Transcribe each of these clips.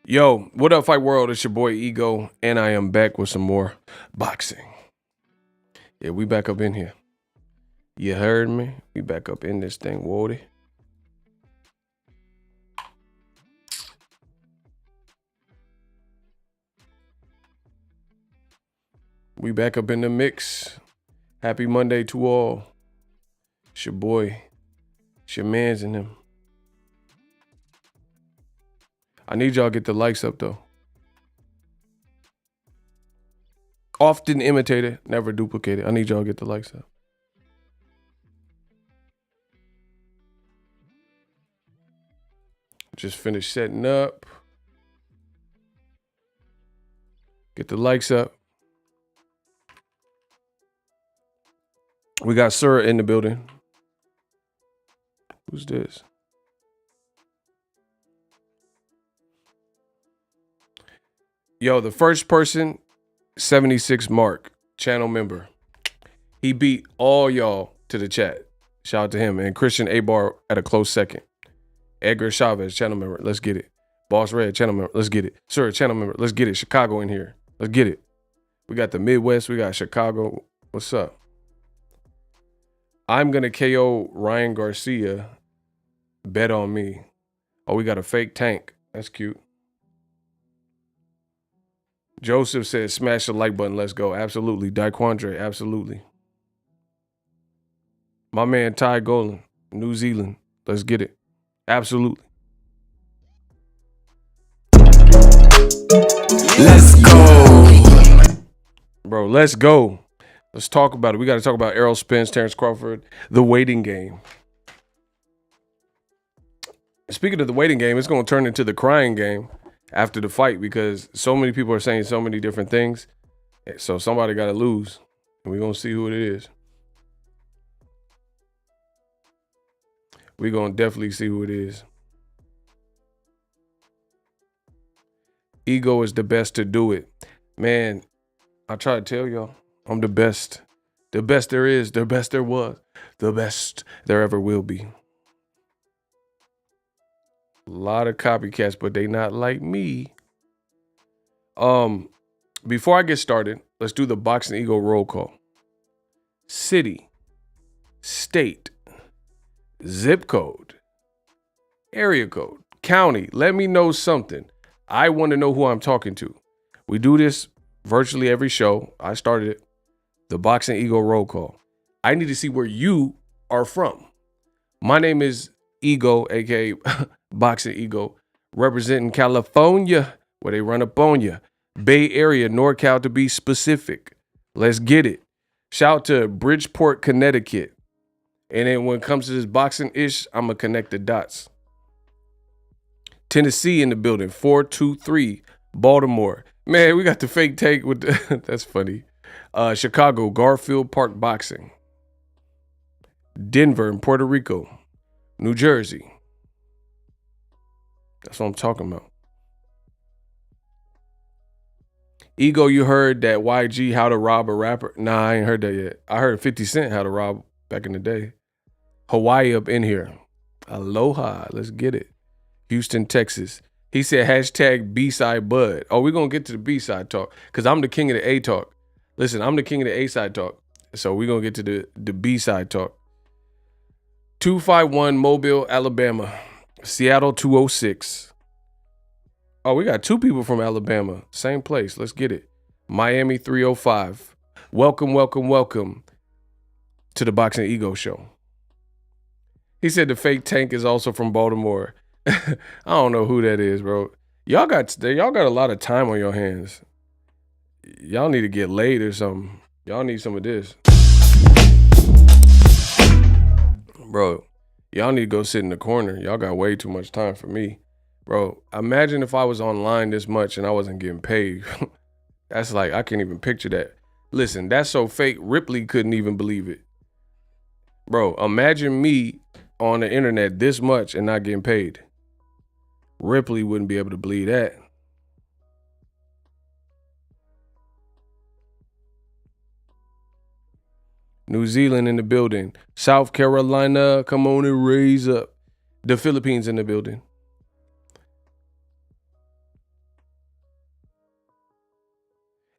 Yo, what up, Fight World? It's your boy Ego, and I am back with some more boxing. Yeah, we back up in here. You heard me? We back up in this thing, Woody. We back up in the mix. Happy Monday to all. It's your boy. It's your mans and them. I need y'all to get the likes up, though. Often imitated, never duplicated. I need y'all to get the likes up. Just finished setting up. Get the likes up. We got Sir in the building. Who's this? Yo, the first person, 76 Mark, channel member. He beat all y'all to the chat. Shout out to him. And Christian A-Bar at a close second. Edgar Chavez, channel member. Let's get it. Boss Red, channel member. Let's get it. Sir, channel member. Let's get it. Chicago in here. Let's get it. We got the Midwest. We got Chicago. What's up? I'm going to KO Ryan Garcia. Bet on me. Oh, we got a fake tank. That's cute. Joseph says, smash the like button. Let's go. Absolutely. Daquandre, absolutely. My man, Ty Golan, New Zealand. Let's get it. Absolutely. Let's go. Bro, let's go. Let's talk about it. We got to talk about Errol, Spence, Terence, Crawford, the waiting game. Speaking of the waiting game, it's going to turn into the crying game after the fight because so many people are saying so many different things. So somebody got to lose, and we're going to see who it is. We're going to definitely see who it is. Ego is the best to do it. Man, I try to tell y'all, I'm the best. The best there is, the best there was, the best there ever will be. A lot of copycats, but they not like me. Before I get started, let's do the Boxing Ego roll call. City, state, zip code, area code, county. Let me know something. I want to know who I'm talking to. We do this virtually every show. I started it. The Boxing Ego roll call. I need to see where you are from. My name is Ego, aka Boxing Ego, representing California, where they run up on you. Bay Area, NorCal to be specific. Let's get it. Shout out to Bridgeport, Connecticut. And then when it comes to this boxing ish, I'm going to connect the dots. Tennessee in the building, 423. Baltimore. Man, we got the fake take with the, that's funny. Chicago, Garfield Park Boxing. Denver and Puerto Rico. New Jersey. That's what I'm talking about. Ego, you heard that YG how to rob a rapper? Nah, I ain't heard that yet. I heard 50 Cent how to rob back in the day. Hawaii up in here. Aloha. Let's get it. Houston, Texas. He said hashtag B-side bud. Oh, we're going to get to the B-side talk because I'm the king of the A talk. Listen, I'm the king of the A-side talk. So we're going to get to the B-side talk. 251 Mobile, Alabama. Seattle 206. Oh, we got two people from Alabama. Same place. Let's get it. Miami 305. Welcome, welcome, welcome to the Boxing Ego Show. He said the fake tank is also from Baltimore. I don't know who that is, bro. Y'all got a lot of time on your hands. Y'all need to get laid or something. Y'all need some of this. Bro, y'all need to go sit in the corner. Y'all got way too much time for me. Bro, imagine if I was online this much and I wasn't getting paid. That's like, I can't even picture that. Listen, that's so fake, Ripley couldn't even believe it. Bro, imagine me on the internet this much and not getting paid. Ripley wouldn't be able to believe that. New Zealand in the building. South Carolina, come on and raise up. The Philippines in the building.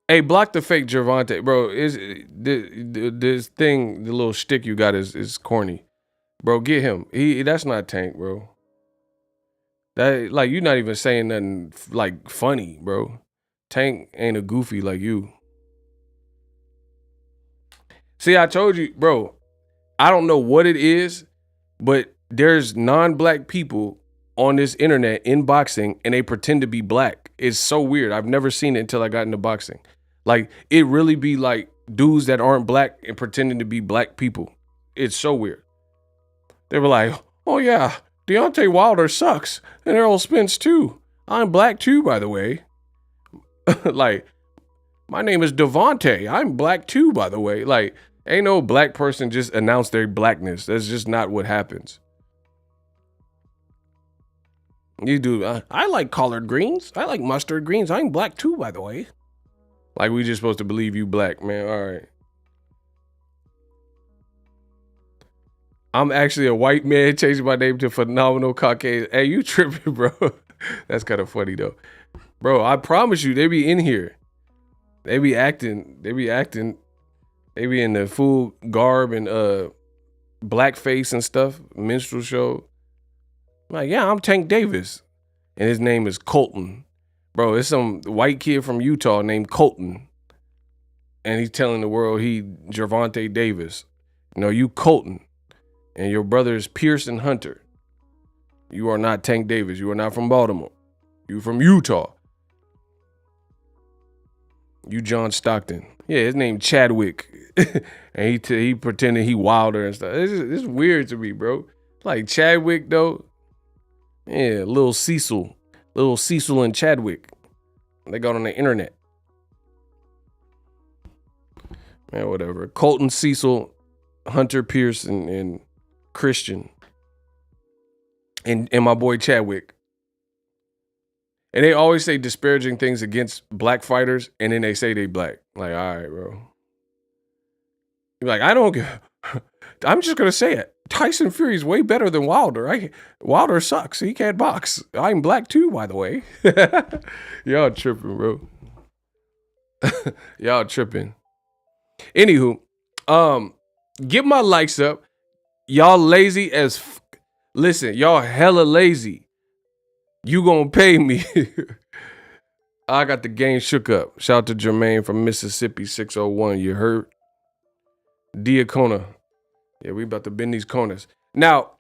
Hey, block the fake Gervonta. Bro, this thing, the little shtick you got is corny. Bro, get him. That's not Tank, bro. That, like, you're not even saying nothing, like, funny, bro. Tank ain't a goofy like you. See, I told you, bro, I don't know what it is, but there's non-black people on this internet in boxing and they pretend to be black. It's so weird. I've never seen it until I got into boxing. Like, it really be like dudes that aren't black and pretending to be black people. It's so weird. They were like, oh yeah, Deontay Wilder sucks. And Errol Spence too. I'm black too, by the way. Like, my name is Devontae. I'm black too, by the way. Like, ain't no black person just announce their blackness. That's just not what happens. You do, I like collard greens. I like mustard greens. I'm black too, by the way. Like, we just supposed to believe you black, man. All right. I'm actually a white man changing my name to Phenomenal Caucasian. Hey, you tripping, bro. That's kind of funny, though. Bro, I promise you, they be in here. They be acting. They be in the full garb and blackface and stuff. Minstrel show. I'm like, yeah, I'm Tank Davis. And his name is Colton. Bro, it's some white kid from Utah named Colton. And he's telling the world he Gervonta Davis. No, you Colton. And your brother is Pearson Hunter. You are not Tank Davis. You are not from Baltimore. You from Utah. You John Stockton. Yeah, his name Chadwick. And he pretended he Wilder and stuff. It's weird to me, bro. Like Chadwick, though. Yeah, little Cecil and Chadwick. They got on the internet. Man, whatever. Colton, Cecil, Hunter, Pierce, and Christian. And my boy Chadwick. And they always say disparaging things against black fighters, and then they say they black. Like, all right, bro. You're like, I'm just going to say it. Tyson Fury's way better than Wilder. Wilder sucks. He can't box. I'm black too, by the way. Y'all tripping, bro. Y'all tripping. Anywho, get my likes up. Y'all lazy as listen, y'all hella lazy. You gonna pay me. I got the game shook up. Shout out to Jermaine from Mississippi 601. You heard? Diacona. Yeah, we about to bend these corners. Now,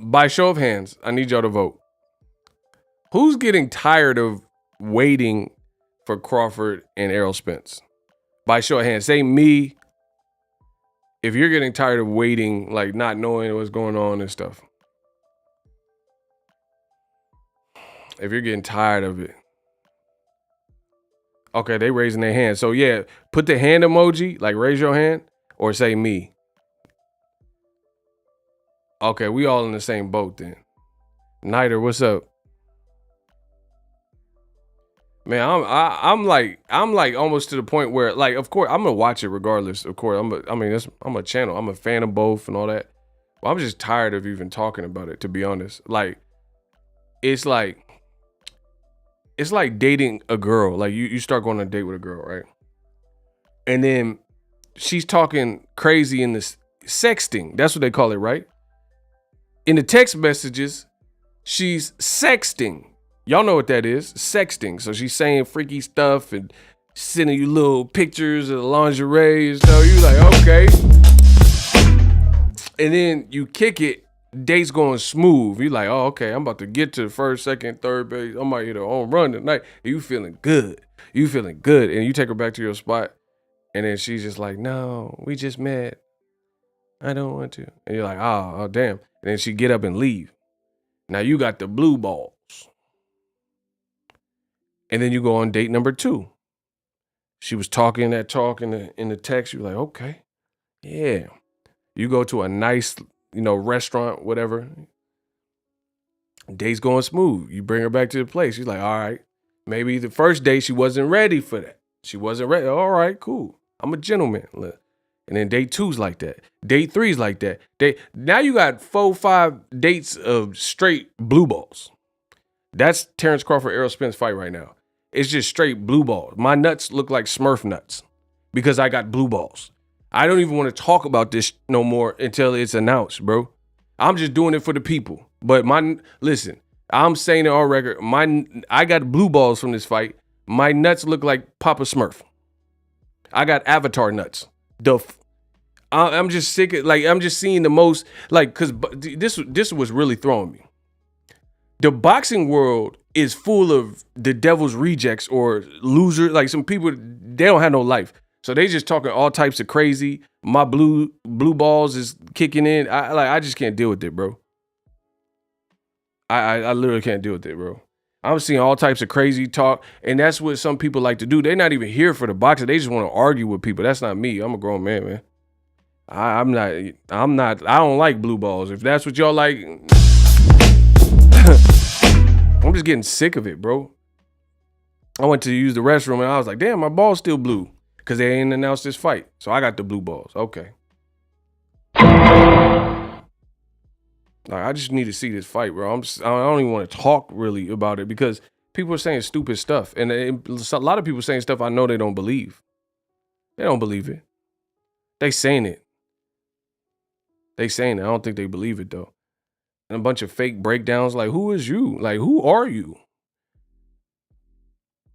by show of hands, I need y'all to vote. Who's getting tired of waiting for Crawford and Errol Spence? By show of hands, say me if you're getting tired of waiting, like not knowing what's going on and stuff. If you're getting tired of it. Okay, they raising their hand. So yeah, put the hand emoji, like raise your hand, or say me. Okay, we all in the same boat then. Niter, what's up? Man, I'm like almost to the point where, like, of course I'm gonna watch it regardless. Of course, I'm a channel. I'm a fan of both and all that. But I'm just tired of even talking about it, to be honest. Like, it's like dating a girl. Like you start going on a date with a girl, right? And then she's talking crazy in this sexting. That's what they call it, right? In the text messages, she's sexting. Y'all know what that is, sexting. So she's saying freaky stuff and sending you little pictures of lingerie and stuff. You like, okay. And then you kick it Date's going smooth. You like, oh, okay, I'm about to get to the first, second, third base. I might hit a home run tonight. And you feeling good. You feeling good. And you take her back to your spot. And then she's just like, no, we just met. I don't want to. And you're like, oh, damn. And then she get up and leave. Now you got the blue balls. And then you go on date number 2. She was talking that talk in the text. You're like, okay, yeah. You go to a nice, restaurant, whatever. Date's going smooth. You bring her back to the place. She's like, all right. Maybe the first day she wasn't ready for that. She wasn't ready. All right, cool. I'm a gentleman. Look. And then date 2's like that. Date 3's like that. Now you got 4, 5 dates of straight blue balls. That's Terence Crawford, Errol Spence fight right now. It's just straight blue balls. My nuts look like Smurf nuts because I got blue balls. I don't even want to talk about this no more until it's announced, bro. I'm just doing it for the people. But listen, I'm saying it on record. I got blue balls from this fight. My nuts look like Papa Smurf. I got Avatar nuts. I'm just sick of, I'm just seeing the most, because this was really throwing me. The boxing world is full of the devil's rejects or losers. Like some people, they don't have no life. So they just talking all types of crazy. My blue balls is kicking in. I just can't deal with it, bro. I literally can't deal with it, bro. I'm seeing all types of crazy talk, and that's what some people like to do. They're not even here for the boxing. They just want to argue with people. That's not me. I'm a grown man, man. I'm not. I don't like blue balls. If that's what y'all like, I'm just getting sick of it, bro. I went to use the restroom, and I was like, damn, my ball's still blue because they ain't announced this fight. So I got the blue balls. Okay. I just need to see this fight, bro. I don't even want to talk really about it because people are saying stupid stuff. And a lot of people saying stuff I know they don't believe. They don't believe it. They saying it. I don't think they believe it, though. And a bunch of fake breakdowns like, who is you? Like, who are you?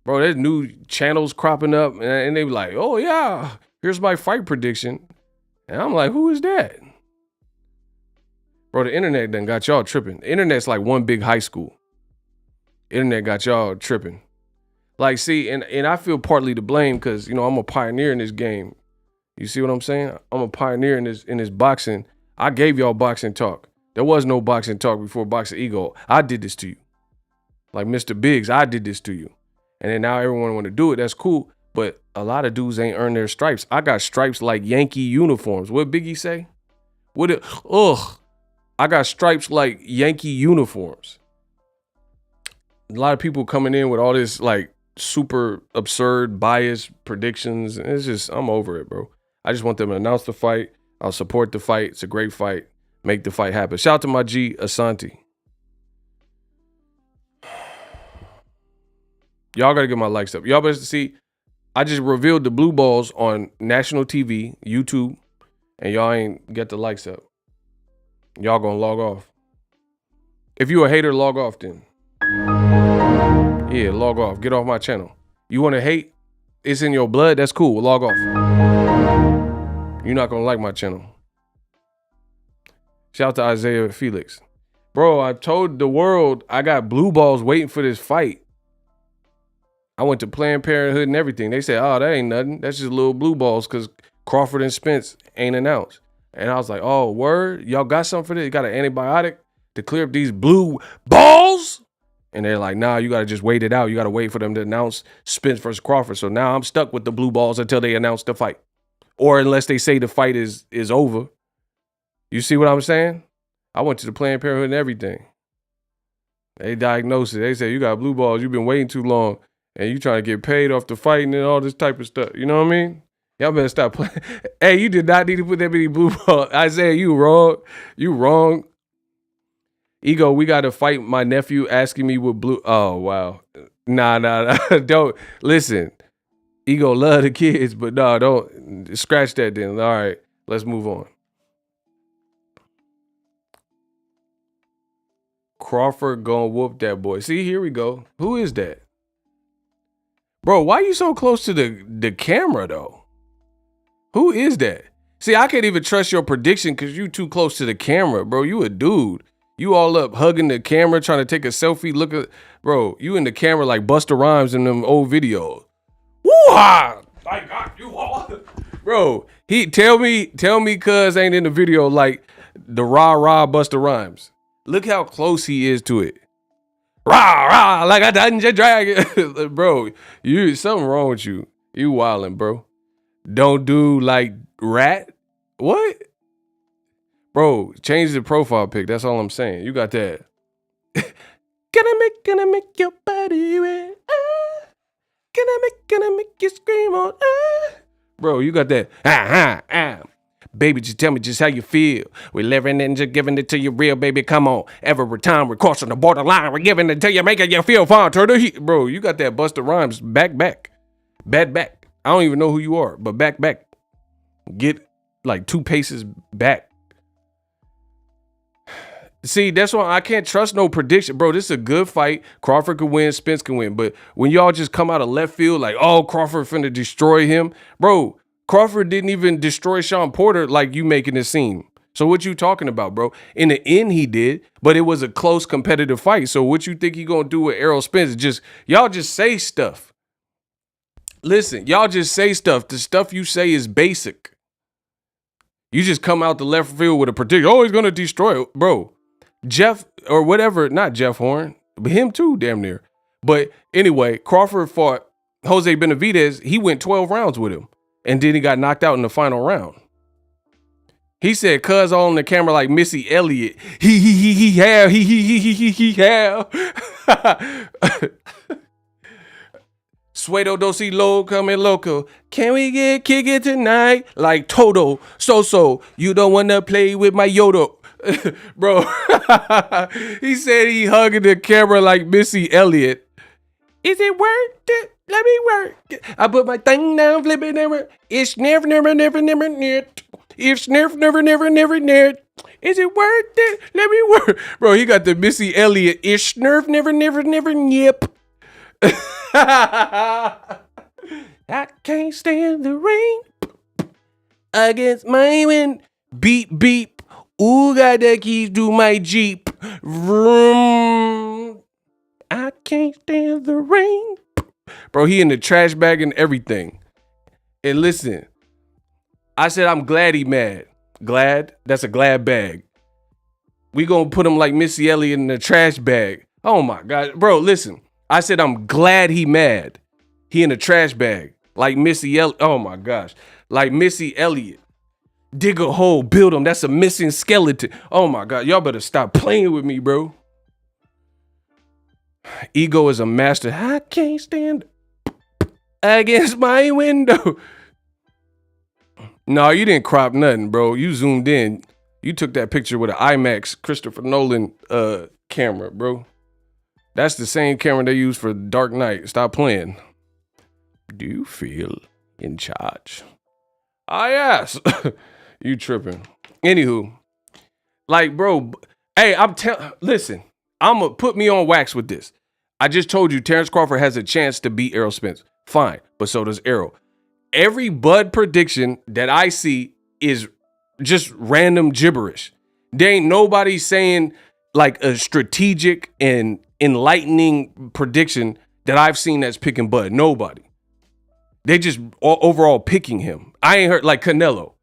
Bro, there's new channels cropping up. And they be like, oh, yeah, here's my fight prediction. And I'm like, who is that? Bro, the internet done got y'all tripping. The internet's like one big high school. Internet got y'all tripping. Like, see, and I feel partly to blame because, I'm a pioneer in this game. You see what I'm saying? I'm a pioneer in this boxing. I gave y'all boxing talk. There was no boxing talk before Boxing Ego. I did this to you. Like Mr. Biggs, I did this to you. And then now everyone want to do it. That's cool. But a lot of dudes ain't earned their stripes. I got stripes like Yankee uniforms. What Biggie say? I got stripes like Yankee uniforms. A lot of people coming in with all this like super absurd biased predictions. And it's just, I'm over it, bro. I just want them to announce the fight. I'll support the fight. It's a great fight. Make the fight happen. Shout out to my G, Asante. Y'all got to get my likes up. Y'all better see, I just revealed the blue balls on national TV, YouTube, and y'all ain't get the likes up. Y'all gonna log off. If you a hater, log off then. Yeah, log off. Get off my channel. You want to hate? It's in your blood. That's cool. Log off. You're not gonna like my channel. Shout out to Isaiah Felix. Bro, I told the world I got blue balls waiting for this fight. I went to Planned Parenthood and everything. They said, oh, that ain't nothing. That's just little blue balls because Crawford and Spence ain't announced. And I was like, oh, word? Y'all got something for this? You got an antibiotic to clear up these blue balls? And they're like, nah, you got to just wait it out. You got to wait for them to announce Spence versus Crawford. So now I'm stuck with the blue balls until they announce the fight. Or unless they say the fight is over. You see what I'm saying? I went to the Planned Parenthood and everything. They diagnosed it. They said, you got blue balls. You've been waiting too long. And you trying to get paid off the fighting and all this type of stuff. You know what I mean? Y'all better stop playing. Hey, you did not need to put that many blue balls. Isaiah, you wrong. You wrong. Ego, we got to fight my nephew asking me what blue. Oh, wow. Nah. Don't. Listen. Ego love the kids, but no, don't. Scratch that then. All right. Let's move on. Crawford gonna whoop that boy. See, here we go. Who is that? Bro, why you so close to the camera, though? Who is that? See, I can't even trust your prediction because you too close to the camera, bro. You a dude. You all up hugging the camera, trying to take a selfie. Look at, bro, you in the camera like Busta Rhymes in them old videos. Woo-ha! I got you all. Bro, tell me cuz ain't in the video like the rah Busta Rhymes. Look how close he is to it. Rah, like a dungeon dragon. Bro, something wrong with you. You wildin', bro. Don't do like rat. What? Bro, change the profile pic. That's all I'm saying. You got that. Gonna make your body wet. Gonna make you scream on. Bro, you got that. Baby, just tell me just how you feel. We're living and just giving it to you real, baby. Come on. Every time we're crossing the borderline, we're giving it to you, making you feel fine. Turn the heat. Bro, you got that Busta Rhymes back. Back. I don't even know who you are, but back. Get like 2 paces back. See, that's why I can't trust no prediction. Bro, this is a good fight. Crawford could win, Spence can win. But when y'all just come out of left field like, oh, Crawford finna destroy him. Bro, Crawford didn't even destroy Sean Porter like you making it seem. So what you talking about, bro? In the end, he did, but it was a close competitive fight. So what you think he gonna do with Errol Spence? Y'all just say stuff. Listen, y'all just say stuff. The stuff you say is basic. You just come out the left field with a prediction. Oh, he's gonna destroy it. Bro. Jeff or whatever, not Jeff Horn, but him too, damn near. But anyway, Crawford fought Jose Benavidez. He went 12 rounds with him, and then he got knocked out in the final round. He said, "Cuz all on the camera like Missy Elliott. He have. Suedo dosi lo coming loco. Can we kick it tonight? Like Toto. So you don't wanna play with my Yodo." Bro, he said he hugging the camera like Missy Elliott. Is it worth it? Let me work it. I put my thing down, flip it, never. It's never, net. It's never, net. Is it worth it? Let me work. Bro, he got the Missy Elliott. It's never, nip. I can't stand the rain against my wind. Beep. Ooh, got the keys to my Jeep. Vroom. I can't stand the rain. Bro, he in the trash bag and everything. And listen, I said I'm glad he mad. Glad? That's a glad bag. We gonna put him like Missy Elliott in the trash bag. Oh my God. Bro, listen. I said I'm glad he mad. He in a trash bag. Like Missy Elliott. Oh my gosh. Like Missy Elliott. Dig a hole, build them. That's a missing skeleton. Oh my God. Y'all better stop playing with me, bro. Ego is a master. I can't stand against my window. No, you didn't crop nothing, bro. You zoomed in. You took that picture with an IMAX Christopher Nolan camera, bro. That's the same camera they use for Dark Knight. Stop playing. Do you feel in charge? Yes. You tripping. Anywho, like, bro, hey, listen, I'm gonna put me on wax with this. I just told you Terence Crawford has a chance to beat Errol Spence. Fine, but so does Errol. Every Bud prediction that I see is just random gibberish. There ain't nobody saying like a strategic and enlightening prediction that I've seen that's picking Bud. Nobody. They just overall picking him. I ain't heard like Canelo.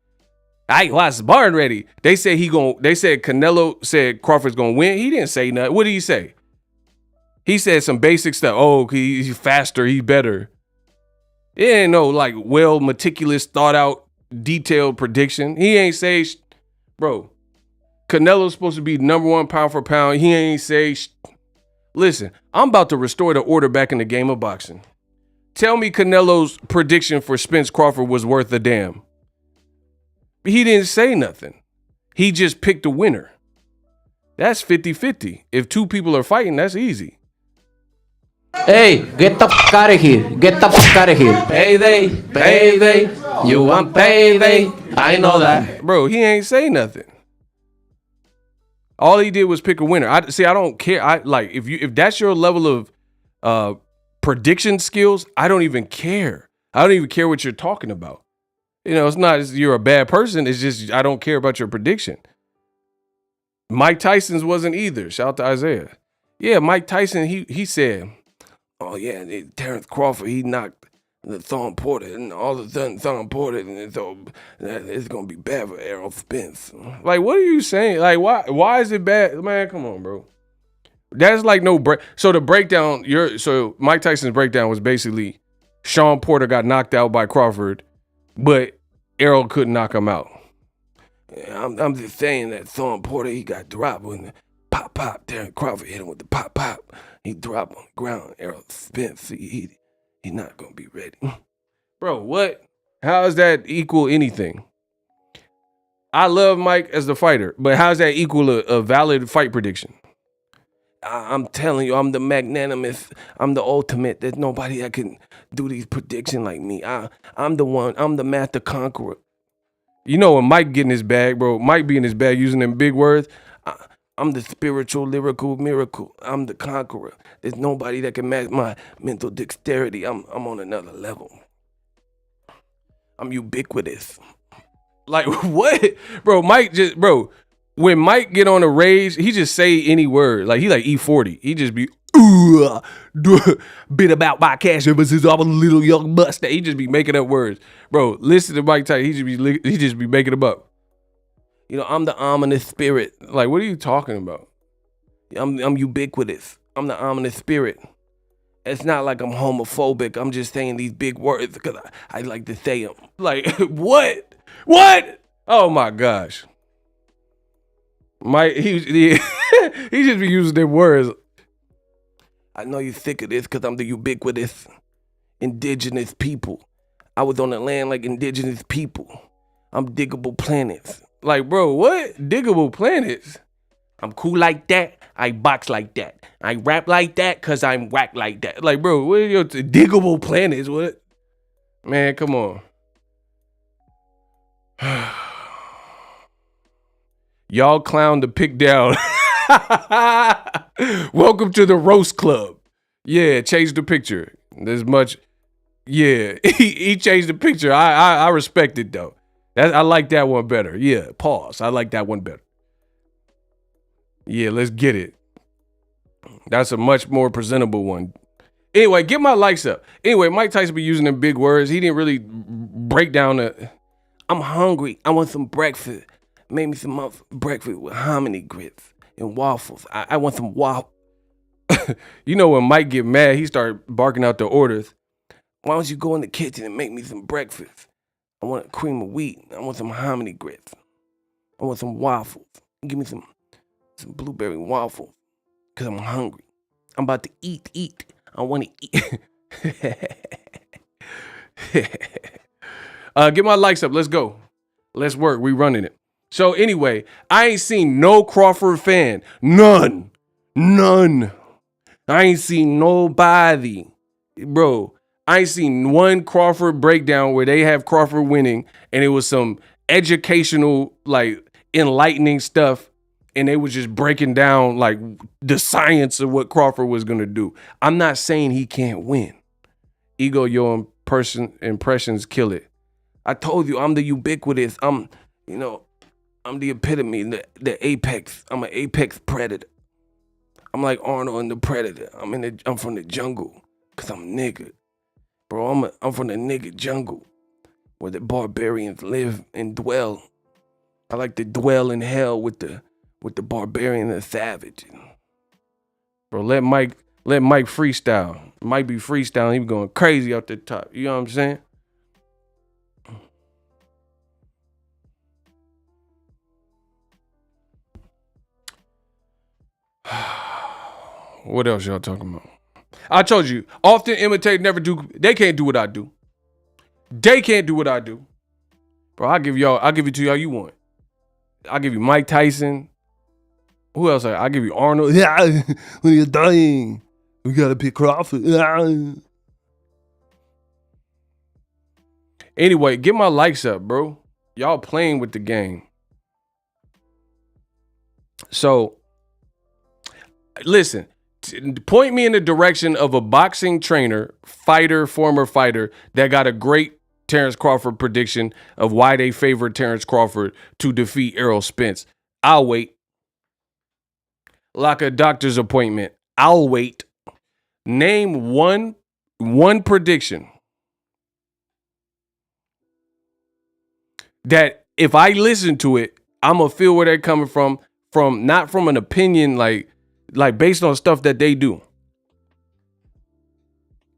I was born ready. They said Canelo said Crawford's gonna win. He didn't say nothing. What did he say? He said some basic stuff. Oh, he's faster, he's better. It ain't no like well meticulous, thought out, detailed prediction. He ain't say, bro, Canelo's supposed to be #1 pound for pound. He ain't say, listen, I'm about to restore the order back in the game of boxing. Tell me Canelo's prediction for Spence Crawford was worth a damn. He didn't say nothing. He just picked a winner. That's 50-50. If 2 people are fighting, that's easy. Hey, get the fuck out of here. Get the fuck out of here. Payday. You want payday. I know that. Bro, he ain't say nothing. All he did was pick a winner. I don't care. If that's your level of prediction skills, I don't even care. I don't even care what you're talking about. You know, it's not you're a bad person. It's just I don't care about your prediction. Mike Tyson's wasn't either. Shout out to Isaiah. Yeah, Mike Tyson, he said, oh yeah, Terence Crawford, he knocked the Thorn Porter, and all of a sudden Thorn Porter, and so it's gonna be bad for Errol Spence. Like, what are you saying? Like, why is it bad? Man, come on, bro. That's like no break. So the breakdown, so Mike Tyson's breakdown was basically Sean Porter got knocked out by Crawford, but Errol couldn't knock him out. I'm just saying that Thorn Porter, he got dropped when the pop. Terence Crawford hit him with the pop. He dropped on the ground. Errol Spence, he's not gonna be ready. Bro, what? How is that equal anything? I love Mike as the fighter, but how is that equal a valid fight prediction? I'm telling you, I'm the magnanimous. I'm the ultimate. There's nobody that can do these predictions like me. I'm the one. I'm the master conqueror. You know when Mike get in his bag, bro, Mike be in his bag using them big words. I'm the spiritual, lyrical miracle. I'm the conqueror. There's nobody that can match my mental dexterity. I'm on another level. I'm ubiquitous. Like, what? Bro, when Mike get on a rage, he just say any word. Like, he like E40. He just be, bit about my cash ever since I was a little young mustache. He just be making up words. Bro, listen to Mike Tyson. He just be making them up. You know, I'm the ominous spirit. Like, what are you talking about? I'm ubiquitous. I'm the ominous spirit. It's not like I'm homophobic. I'm just saying these big words because I like to say them. Like, what? What? Oh, my gosh. Mike, he just be using them words. I know you're sick of this because I'm the ubiquitous indigenous people. I was on the land like indigenous people. I'm diggable planets. Like, bro, what? Diggable planets? I'm cool like that. I box like that. I rap like that because I'm whack like that. Like, bro, what are your diggable planets? What? Man, come on. Y'all clown the pick down. Welcome to the roast club. Yeah, change the picture. There's much. Yeah, he changed the picture. I respect it though. I like that one better. Yeah, pause. I like that one better. Yeah, let's get it. That's a much more presentable one. Anyway, get my likes up. Anyway, Mike Tyson be using them big words. He didn't really break down the. I'm hungry. I want some breakfast. Make me some breakfast with hominy grits and waffles. I want some waffles. You know when Mike get mad, he start barking out the orders. Why don't you go in the kitchen and make me some breakfast? I want a cream of wheat. I want some hominy grits. I want some waffles. Give me some blueberry waffles because I'm hungry. I'm about to eat. I want to eat. Get my likes up. Let's go. Let's work. We running it. So anyway, I ain't seen no Crawford fan. None. I ain't seen nobody. Bro, I ain't seen one Crawford breakdown where they have Crawford winning and it was some educational, like, enlightening stuff and they was just breaking down, like, the science of what Crawford was going to do. I'm not saying he can't win. Ego, your impressions kill it. I told you, I'm the ubiquitous. I'm the epitome, the apex. I'm an apex predator. I'm like Arnold and the Predator. I'm from the jungle, cause I'm a nigga. Bro, I'm from the nigga jungle, where the barbarians live and dwell. I like to dwell in hell with the barbarian and the savage. Bro, let Mike freestyle. Mike be freestyling, he be going crazy out the top. You know what I'm saying? What else y'all talking about? I told you, often imitate, never do. They can't do what I do. They can't do what I do. Bro, I'll give it to y'all you want. I'll give you Mike Tyson. Who else? I'll give you Arnold. Yeah, when you're dying, we gotta pick Crawford. Anyway, get my likes up, bro. Y'all playing with the game. So, listen. Point me in the direction of a boxing trainer, former fighter, that got a great Terence Crawford prediction of why they favor Terence Crawford to defeat Errol Spence. I'll wait. Like a doctor's appointment. I'll wait. Name one prediction that if I listen to it, I'm gonna feel where they're coming from not from an opinion like based on stuff that they do.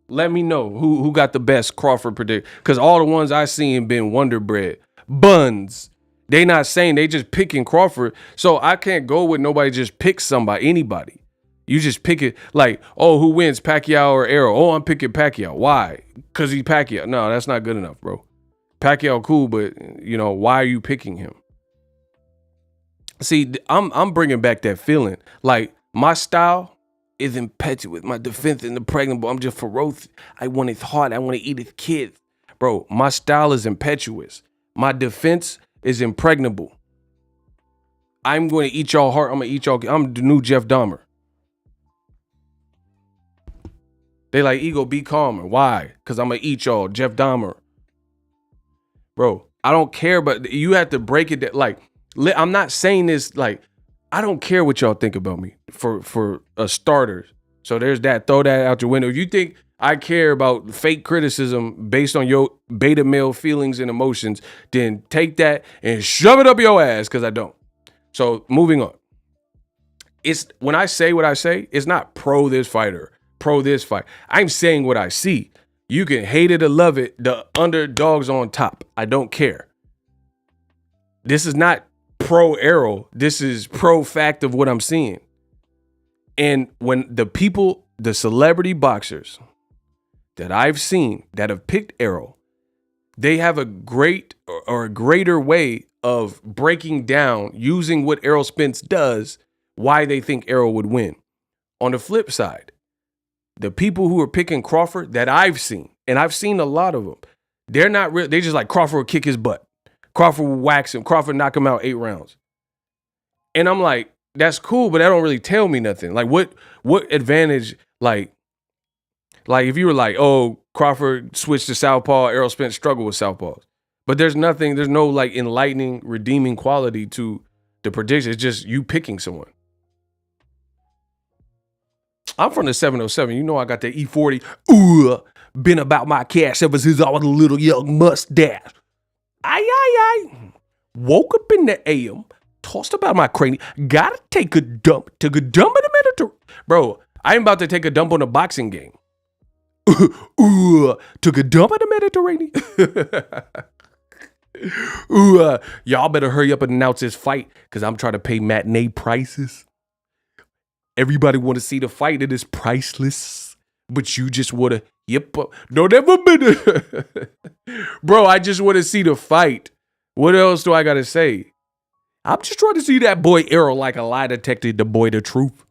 Let me know who got the best Crawford prediction, because all the ones I seen been Wonder Bread buns. They not saying, they just picking Crawford, so I can't go with nobody. Just pick somebody, anybody. You just pick it like, oh, who wins, Pacquiao or Errol? Oh, I'm picking Pacquiao. Why? Because he's Pacquiao. No, that's not good enough, bro. Pacquiao cool, but why are you picking him? See, I'm bringing back that feeling. Like, my style is impetuous. My defense is impregnable. I'm just ferocious. I want his heart. I want to eat his kids. Bro, my style is impetuous. My defense is impregnable. I'm going to eat y'all heart. I'm going to eat y'all. I'm the new Jeff Dahmer. They like, Ego, be calmer. Why? Because I'm going to eat y'all. Jeff Dahmer. Bro, I don't care, but you have to break it. Like, I'm not saying this like, I don't care what y'all think about me for a starter. So there's that. Throw that out your window. If you think I care about fake criticism based on your beta male feelings and emotions, then take that and shove it up your ass, because I don't. So moving on. It's when I say what I say, it's not pro this fighter, pro this fight. I'm saying what I see. You can hate it or love it. The underdog's on top. I don't care. This is not pro Errol. This is pro fact of what I'm seeing. And when the people, the celebrity boxers that I've seen that have picked Errol, they have a great or a greater way of breaking down, using what Errol Spence does, why they think Errol would win. On the flip side, the people who are picking Crawford that I've seen, and I've seen a lot of them, they're not real. They just like, Crawford will kick his butt. Crawford will wax him. Crawford knock him out 8 rounds. And I'm like, that's cool, but that don't really tell me nothing. Like, what advantage, like if you were like, oh, Crawford switched to southpaw, Errol Spence struggled with southpaws. But there's no like enlightening, redeeming quality to the prediction. It's just you picking someone. I'm from the 707. You know I got the E40. Ooh, been about my cash ever since I was a little young mustache. Aye. Woke up in the AM, tossed about my cranium. Gotta take a dump. Took a dump in the Mediterranean. Bro, I'm about to take a dump on a boxing game. Took a dump in the Mediterranean. Y'all better hurry up and announce this fight, because I'm trying to pay matinee prices. Everybody want to see the fight. It is priceless. But you just want to, no, never been. Bro, I just want to see the fight. What else do I got to say? I'm just trying to see that boy Errol like a lie detector, the boy, the truth.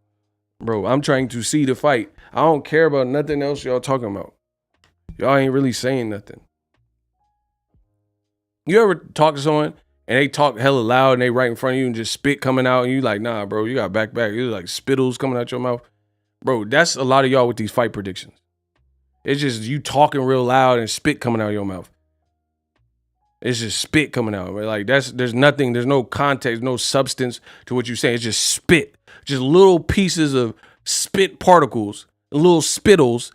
Bro, I'm trying to see the fight. I don't care about nothing else y'all talking about. Y'all ain't really saying nothing. You ever talk to someone and they talk hella loud and they right in front of you and just spit coming out and you like, nah, bro, you got back. It's like spittles coming out your mouth. Bro, that's a lot of y'all with these fight predictions. It's just you talking real loud and spit coming out of your mouth. It's just spit coming out. Like there's nothing, there's no context, no substance to what you're saying. It's just spit. Just little pieces of spit particles, little spittles.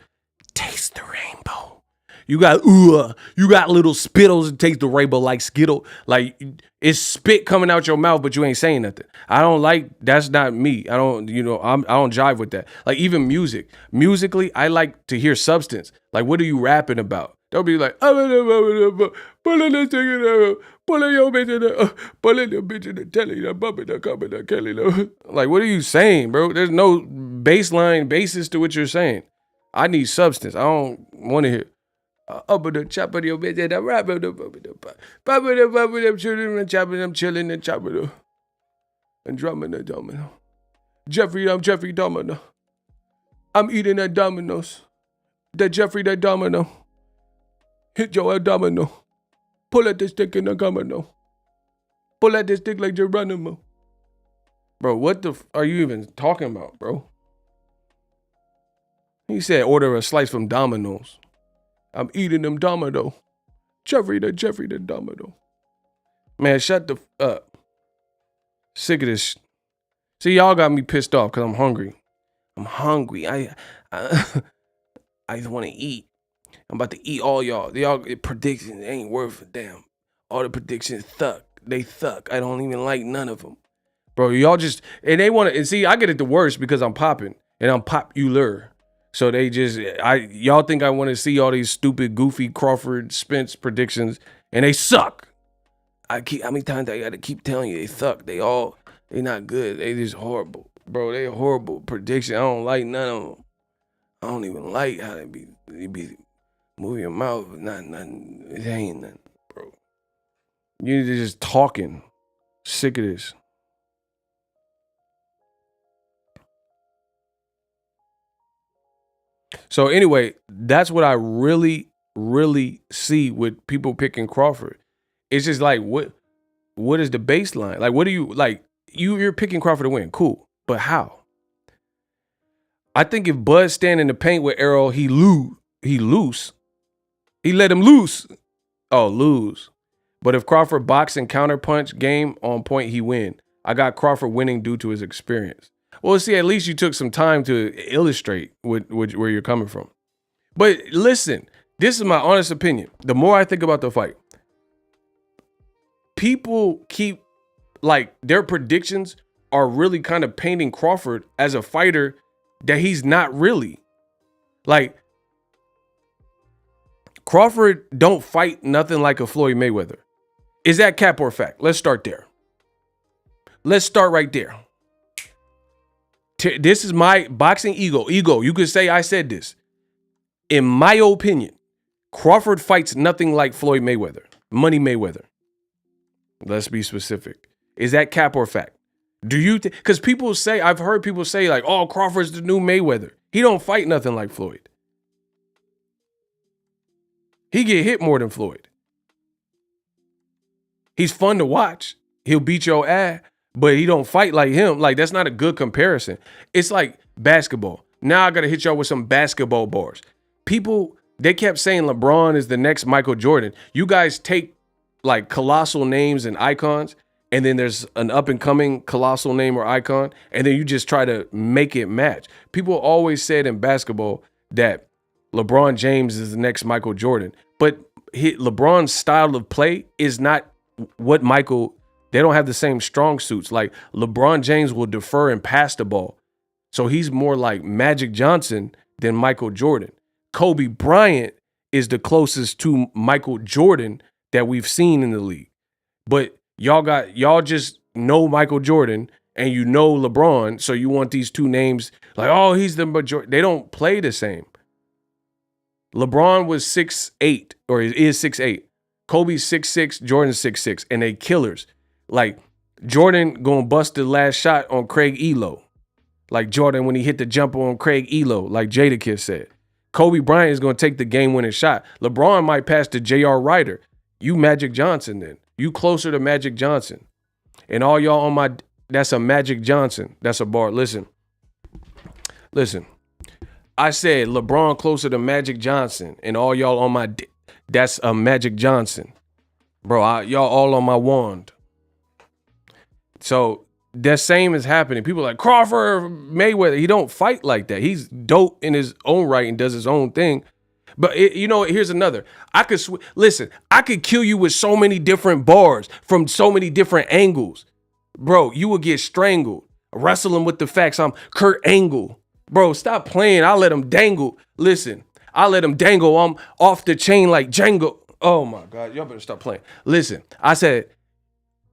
Taste the rainbow. You got little spittles that taste the rainbow like Skittle. Like it's spit coming out your mouth, but you ain't saying nothing. I don't like, that's not me. I don't jive with that. Like even music. Musically, I like to hear substance. Like what are you rapping about? They'll be like, pulling your bitch in the telly, the bumping the cup in the Kelly. Like, what are you saying, bro? There's no basis to what you're saying. I need substance. I don't want to hear. Up the chop of your bitch and the rap of the them children and chopping them chilling and chopping and drumming the domino. I'm Jeffrey Domino. I'm eating that dominoes. That Jeffrey that domino. Hit your domino. Pull at the stick in the domino. Pull at the stick like Geronimo. Bro, what the are you even talking about, bro? He said order a slice from Domino's. I'm eating them domino. Jeffrey the Domino. Man, shut the up. Sick of this. See, y'all got me pissed off because I'm hungry. I'm hungry. I just want to eat. I'm about to eat all y'all. Y'all predictions ain't worth a damn. All the predictions suck. They suck. I don't even like none of them. Bro, y'all just, and they want to, and see, I get it the worst because I'm popping and I'm popular. So they just, y'all think I want to see all these stupid, goofy Crawford, Spence predictions, and they suck. How many times I got to keep telling you they suck? They not good. They just horrible. Bro, they horrible prediction. I don't like none of them. I don't even like how they be moving your mouth. Nothing. It ain't nothing, bro. You need to just talking. Sick of this. So anyway, that's what I really, really see with people picking Crawford. It's just like, what is the baseline? Like, what do you, like, you're picking Crawford to win. Cool. But how? I think if Bud stand in the paint with Errol, he loose. He let him loose. Oh, lose. But if Crawford box and counterpunch game on point, he win. I got Crawford winning due to his experience. Well, see, at least you took some time to illustrate where you're coming from. But listen, this is my honest opinion. The more I think about the fight, people keep, like, their predictions are really kind of painting Crawford as a fighter that he's not really. Like, Crawford don't fight nothing like a Floyd Mayweather. Is that cap or fact? Let's start there. Let's start right there. This is my boxing ego. You could say I said this. In my opinion, Crawford fights nothing like Floyd Mayweather. Money Mayweather. Let's be specific. Is that cap or fact? Do you think? Because people say, I've heard people say like, oh, Crawford's the new Mayweather. He don't fight nothing like Floyd. He get hit more than Floyd. He's fun to watch. He'll beat your ass, but he don't fight like him. Like, that's not a good comparison. It's like basketball. Now I got to hit y'all with some basketball bars. People, they kept saying LeBron is the next Michael Jordan. You guys take like colossal names and icons, and then there's an up-and-coming colossal name or icon, and then you just try to make it match. People always said in basketball that LeBron James is the next Michael Jordan, but LeBron's style of play is not what Michael, they don't have the same strong suits. Like, LeBron James will defer and pass the ball. So he's more like Magic Johnson than Michael Jordan. Kobe Bryant is the closest to Michael Jordan that we've seen in the league. But y'all just know Michael Jordan and you know LeBron, so you want these two names like, oh, he's the majority. They don't play the same. LeBron was 6'8", or is 6'8". Kobe's 6'6", Jordan's 6'6", and they killers. Like, Jordan gonna bust the last shot on Craig Elo. Like Jordan when he hit the jumper on Craig Elo, like Jadakiss said. Kobe Bryant is gonna take the game-winning shot. LeBron might pass to J.R. Ryder. You Magic Johnson then. You closer to Magic Johnson. And all y'all on my, that's a Magic Johnson. That's a bar. Listen. I said LeBron closer to Magic Johnson, and all y'all on my, that's a Magic Johnson. Bro, y'all all on my wand. So the same is happening. People are like, Crawford, Mayweather, he don't fight like that. He's dope in his own right and does his own thing. But here's another. I could kill you with so many different bars from so many different angles. Bro, you will get strangled. Wrestling with the facts. I'm Kurt Angle. Bro, stop playing. I'll let him dangle. Listen, I'll let him dangle. I'm off the chain like Django. Oh my God, y'all better stop playing. Listen, I said,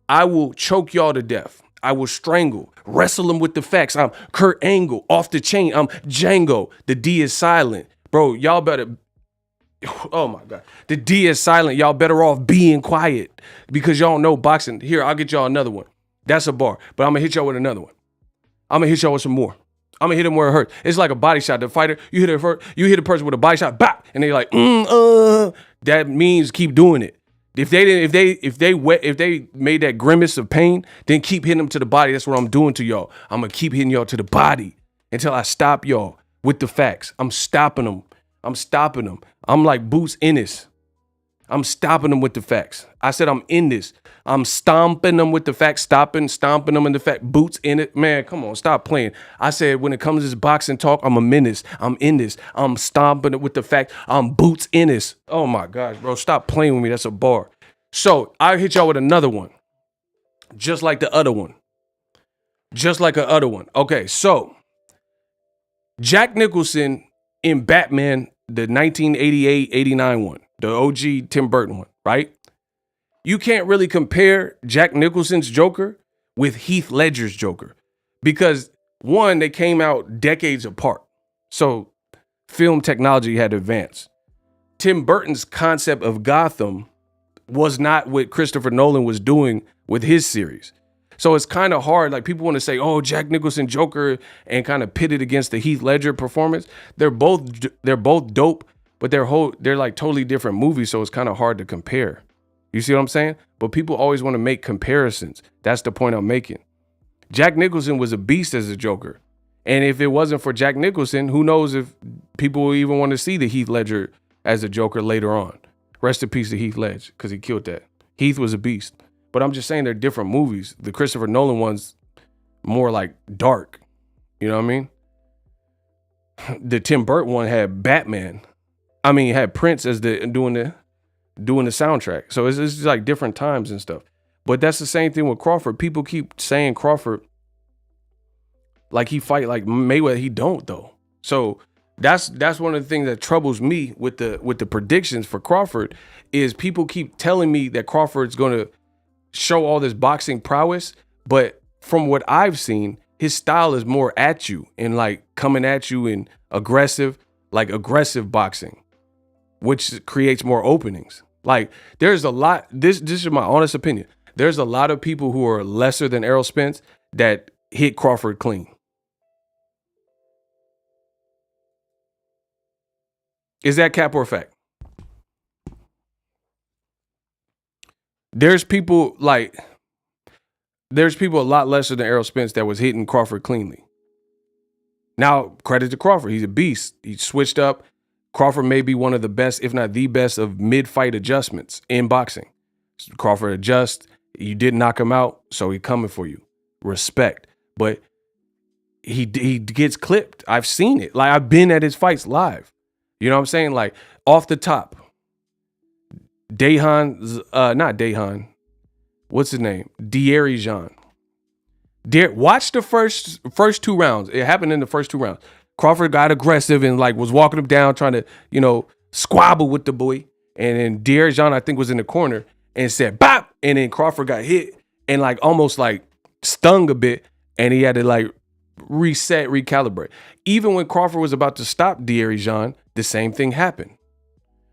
I will choke y'all to death. I will strangle. Wrestle him with the facts. I'm Kurt Angle. Off the chain. I'm Django. The D is silent. Bro, y'all better. Oh my God. The D is silent. Y'all better off being quiet because y'all know boxing. Here, I'll get y'all another one. That's a bar. But I'm going to hit y'all with another one. I'm going to hit y'all with some more. I'm going to hit him where it hurts. It's like a body shot. The fighter, you hit a person with a body shot, bop, and they're like, that means keep doing it. If they made that grimace of pain, then keep hitting them to the body. That's what I'm doing to y'all. I'm going to keep hitting y'all to the body until I stop y'all with the facts. I'm stopping them. I'm like Boots Ennis. I'm stopping them with the facts. I said I'm in this. I'm stomping them with the facts, stomping them in the fact, boots in it. Man, come on, stop playing. I said when it comes to this boxing talk, I'm a menace. I'm in this. I'm stomping it with the fact. I'm boots in this. Oh my gosh, bro, stop playing with me. That's a bar. So I'll hit y'all with another one. Just like the other one. Okay, so Jack Nicholson in Batman, the 1988-89 one, the OG Tim Burton one, right? You can't really compare Jack Nicholson's Joker with Heath Ledger's Joker because, one, they came out decades apart. So film technology had advanced. Tim Burton's concept of Gotham was not what Christopher Nolan was doing with his series. So it's kind of hard. Like people want to say, oh, Jack Nicholson Joker and kind of pit it against the Heath Ledger performance. They're both dope, but they're like totally different movies. So it's kind of hard to compare. You see what I'm saying? But people always want to make comparisons. That's the point I'm making. Jack Nicholson was a beast as a Joker. And if it wasn't for Jack Nicholson, who knows if people will even want to see the Heath Ledger as a Joker later on. Rest in peace to Heath Ledger, because he killed that. Heath was a beast. But I'm just saying they're different movies. The Christopher Nolan one's more like dark. You know what I mean? The Tim Burton one had Batman. I mean, had Prince as doing the soundtrack. So it's just like different times and stuff. But that's the same thing with Crawford. People keep saying Crawford like he fight like Mayweather. He don't though. So that's one of the things that troubles me with the predictions for Crawford is people keep telling me that Crawford's going to show all this boxing prowess, but from what I've seen, his style is more at you and like coming at you in aggressive boxing, which creates more openings. Like there's a lot, this is my honest opinion. There's a lot of people who are lesser than Errol Spence that hit Crawford clean. Is that cap or fact? There's people a lot lesser than Errol Spence that was hitting Crawford cleanly. Now, credit to Crawford. He's a beast. He switched up. Crawford may be one of the best, if not the best, of mid-fight adjustments in boxing. Crawford adjusts. You didn't knock him out, so he's coming for you. Respect. But he gets clipped. I've seen it. Like, I've been at his fights live. You know what I'm saying? Like, off the top. Not Dahan. What's his name? Dierry-Jean. Watch the first two rounds. It happened in the first two rounds. Crawford got aggressive and like was walking him down, trying to, squabble with the boy. And then Dierry-Jean, I think, was in the corner and said, bop! And then Crawford got hit and like almost like stung a bit. And he had to like reset, recalibrate. Even when Crawford was about to stop Dierry-Jean, the same thing happened.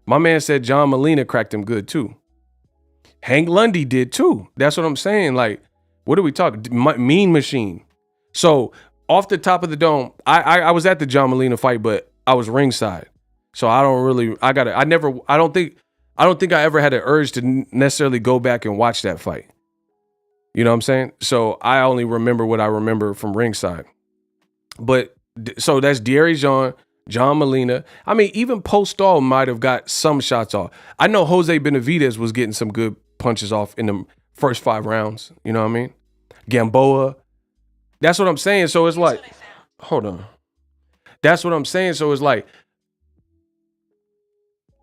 My man said John Molina cracked him good too. Hank Lundy did too. That's what I'm saying. Like, what are we talking? Mean Machine. So off the top of the dome, I was at the John Molina fight, but I was ringside. So I don't think I ever had an urge to necessarily go back and watch that fight. You know what I'm saying? So I only remember what I remember from ringside. But so that's Dierry-Jean, John Molina. I mean, even Postol might have got some shots off. I know Jose Benavidez was getting some good punches off in the first 5 rounds. You know what I mean? Gamboa. That's what I'm saying. So it's like, hold on. That's what I'm saying. So it's like,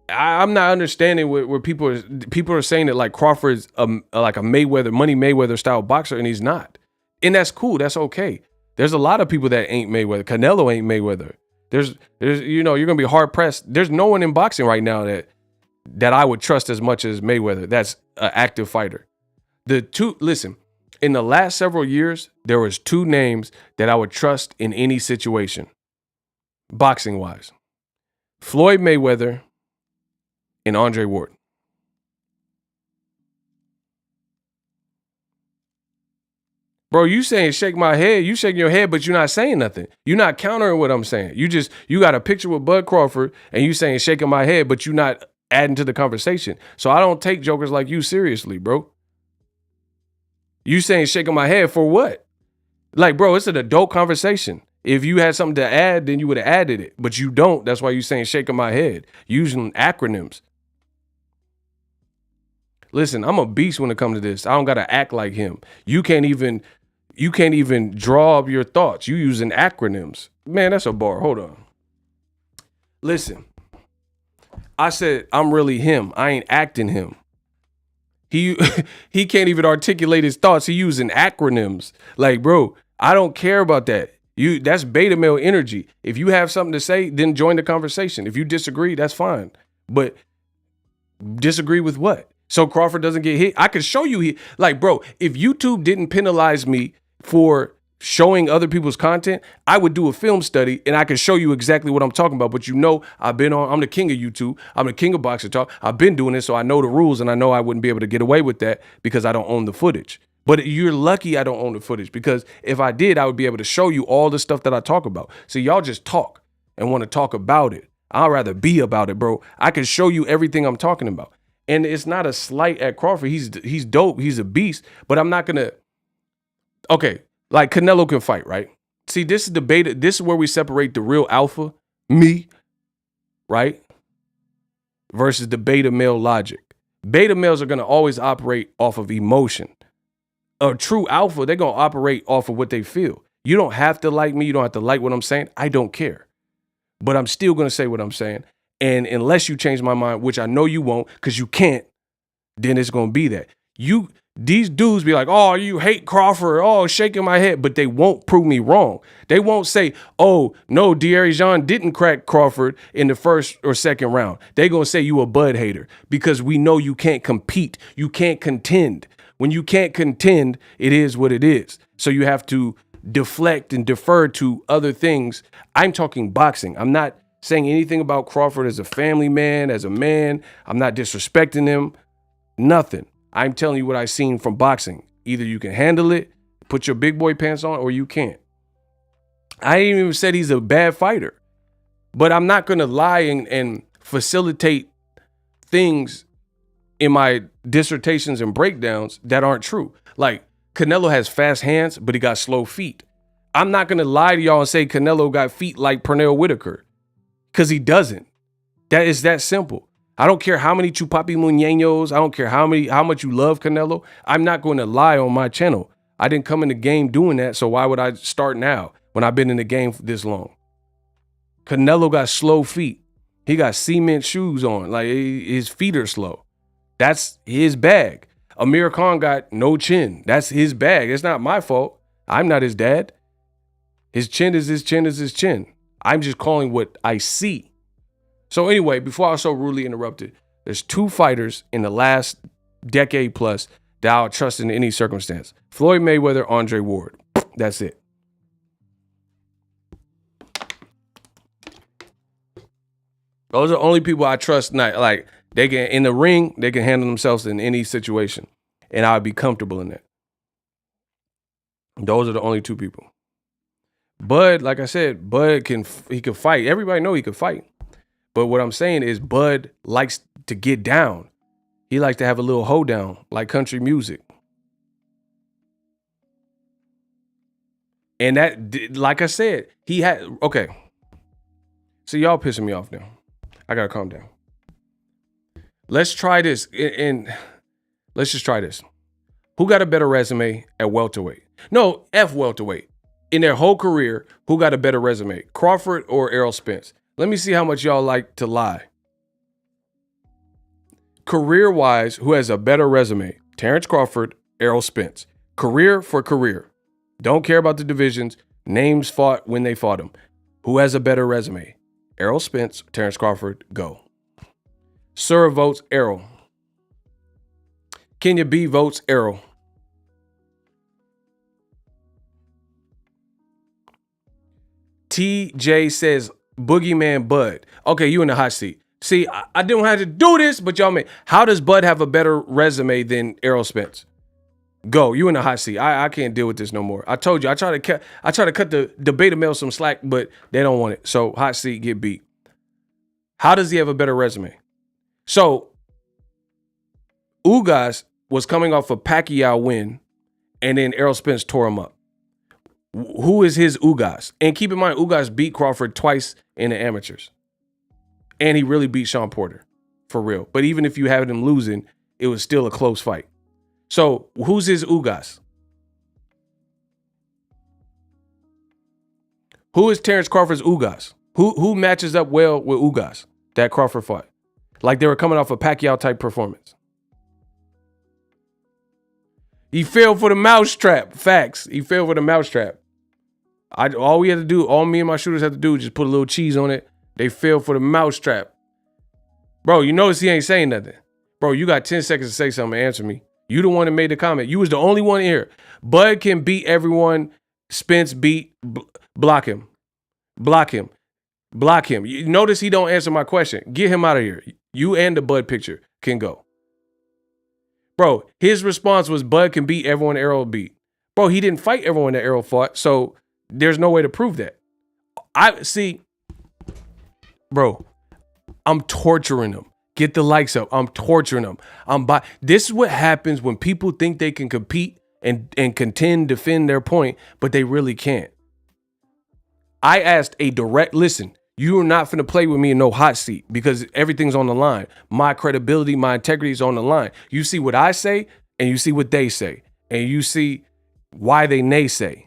I'm not understanding where people are saying that like Crawford's like a Mayweather, Money Mayweather style boxer, and he's not. And that's cool. That's okay. There's a lot of people that ain't Mayweather. Canelo ain't Mayweather. There's you're gonna be hard pressed. There's no one in boxing right now that I would trust as much as Mayweather. That's an active fighter. Listen, in the last several years, there was 2 names that I would trust in any situation, boxing wise: Floyd Mayweather and Andre Ward. Bro, you saying shake my head. You shaking your head, but you're not saying nothing. You're not countering what I'm saying. You got a picture with Bud Crawford and you saying shaking my head, but you're not adding to the conversation. So I don't take jokers like you seriously, bro. You saying shaking my head for what? Like, bro, it's an adult conversation. If you had something to add, then you would have added it. But you don't. That's why you saying shaking my head. Using acronyms. Listen, I'm a beast when it comes to this. I don't gotta act like him. You can't even draw up your thoughts. You using acronyms. Man, that's a bar. Hold on. Listen, I said I'm really him. I ain't acting him. He can't even articulate his thoughts. He using acronyms. Like, bro, I don't care about that. That's beta male energy. If you have something to say, then join the conversation. If you disagree, that's fine. But disagree with what? So Crawford doesn't get hit. I could show you like, bro, if YouTube didn't penalize me for showing other people's content, I would do a film study and I could show you exactly what I'm talking about. But I'm the king of YouTube. I'm the king of Boxing Talk. I've been doing this, so I know the rules, and I know I wouldn't be able to get away with that because I don't own the footage. But you're lucky I don't own the footage, because if I did, I would be able to show you all the stuff that I talk about. So y'all just talk and want to talk about it. I'd rather be about it, bro. I can show you everything I'm talking about. And it's not a slight at Crawford. He's dope. He's a beast. But I'm not going to. Okay. Like Canelo can fight, right? See, this is the beta. This is where we separate the real alpha, me, right? Versus the beta male logic. Beta males are going to always operate off of emotion. A true alpha, they're going to operate off of what they feel. You don't have to like me. You don't have to like what I'm saying. I don't care. But I'm still going to say what I'm saying. And unless you change my mind, which I know you won't, because you can't, then it's going to be that. These dudes be like, oh, you hate Crawford. Oh, shaking my head. But they won't prove me wrong. They won't say, oh, no, De'Aaron didn't crack Crawford in the first or second round. They going to say you a bud hater, because we know you can't compete. You can't contend. When you can't contend, it is what it is. So you have to deflect and defer to other things. I'm talking boxing. I'm not saying anything about Crawford as a family man, as a man. I'm not disrespecting him. Nothing. I'm telling you what I've seen from boxing. Either you can handle it, put your big boy pants on, or you can't. I ain't even said he's a bad fighter. But I'm not going to lie and facilitate things in my dissertations and breakdowns that aren't true. Like, Canelo has fast hands, but he got slow feet. I'm not going to lie to y'all and say Canelo got feet like Pernell Whitaker, because he doesn't. That is that simple. I don't care how many Chupapi Muñeños, I don't care how much you love Canelo. I'm not going to lie on my channel. I didn't come in the game doing that, so why would I start now when I've been in the game for this long? Canelo got slow feet. He got cement shoes on. Like, his feet are slow. That's his bag. Amir Khan got no chin. That's his bag. It's not my fault. I'm not his dad. His chin is his chin is his chin. I'm just calling what I see. So anyway, before I was so rudely interrupted, there's two fighters in the last decade plus that I'll trust in any circumstance. Floyd Mayweather, Andre Ward. That's it. Those are the only people I trust. Not like they can in the ring, they can handle themselves in any situation, and I'll be comfortable in that. Those are the only two people. Bud, like I said, Bud can fight. Everybody know he can fight. But what I'm saying is Bud likes to get down. He likes to have a little hoedown, like country music. And that, like I said, he had, okay. So y'all pissing me off now. I gotta calm down. Let's try this, and let's just try this. Who got a better resume at welterweight? No, F welterweight. In their whole career, who got a better resume? Crawford or Errol Spence? Let me see how much y'all like to lie. Career-wise, who has a better resume? Terence Crawford, Errol Spence. Career for career. Don't care about the divisions. Names fought when they fought them. Who has a better resume? Errol Spence, Terence Crawford, go. Sir votes Errol. Kenya B votes Errol. TJ says Boogeyman Bud. Okay, you in the hot seat. See, I didn't have to do this, but y'all made. How does Bud have a better resume than Errol Spence? Go, you in the hot seat. I can't deal with this no more. I told you, I try to cut the beta male some slack, but they don't want it. So hot seat, get beat. How does he have a better resume? So Ugas was coming off a Pacquiao win, and then Errol Spence tore him up. Who is his Ugas? And keep in mind, Ugas beat Crawford twice in the amateurs. And he really beat Sean Porter, for real. But even if you have him losing, it was still a close fight. So who's his Ugas? Who is Terence Crawford's Ugas? Who matches up well with Ugas that Crawford fought? Like they were coming off a Pacquiao type performance. He fell for the mousetrap. Facts. He fell for the mousetrap. All we had to do, all me and my shooters had to do, just put a little cheese on it. They fell for the mousetrap. Bro, you notice he ain't saying nothing. Bro, you got 10 seconds to say something and answer me. You the one that made the comment. You was the only one here. Bud can beat everyone. Spence block him. Block him. Block him. You notice he don't answer my question. Get him out of here. You and the Bud picture can go. Bro, his response was Bud can beat everyone Errol beat. Bro, he didn't fight everyone that Errol fought, so there's no way to prove that. I see, bro, I'm torturing him. Get the likes up. I'm torturing them. This is what happens when people think they can compete and contend, defend their point, but they really can't. I asked a direct, listen, you are not finna play with me in no hot seat because everything's on the line. My credibility, my integrity is on the line. You see what I say and you see what they say. And you see why they naysay.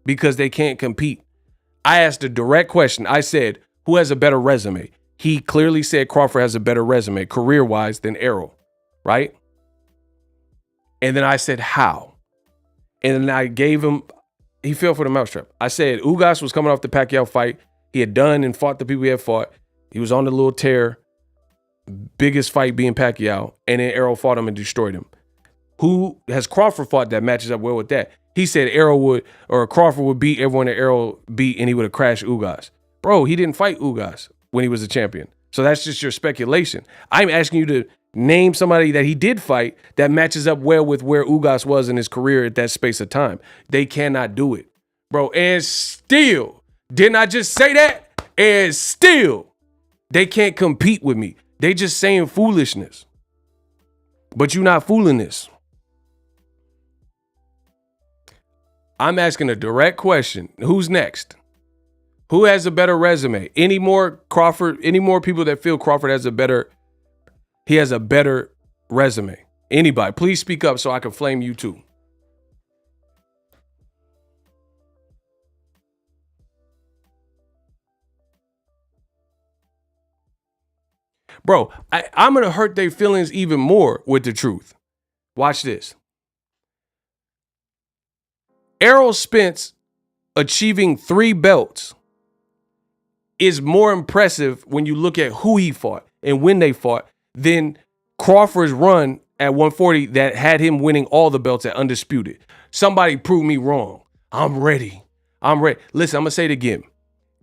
Because they can't compete. I asked a direct question. I said, who has a better resume? He clearly said Crawford has a better resume career-wise than Errol, right? And then I said, how? And then I gave him, he fell for the mousetrap. I said, Ugas was coming off the Pacquiao fight. He had done and fought the people he had fought. He was on the little tear. Biggest fight being Pacquiao. And then Errol fought him and destroyed him. Who has Crawford fought that matches up well with that? He said Errol would, or Crawford would beat everyone that Errol beat and he would have crashed Ugas. Bro, he didn't fight Ugas when he was a champion. So that's just your speculation. I'm asking you to name somebody that he did fight that matches up well with where Ugas was in his career at that space of time. They cannot do it. Bro, and still, didn't I just say that? And still, they can't compete with me. They just saying foolishness. But you're not fooling this. I'm asking a direct question. Who's next? Who has a better resume? Any more people that feel Crawford has a better resume? Anybody, please speak up so I can flame you too. Bro, I'm going to hurt their feelings even more with the truth. Watch this. Errol Spence achieving 3 belts is more impressive when you look at who he fought and when they fought than Crawford's run at 140 that had him winning all the belts at Undisputed. Somebody prove me wrong. I'm ready. Listen, I'm going to say it again.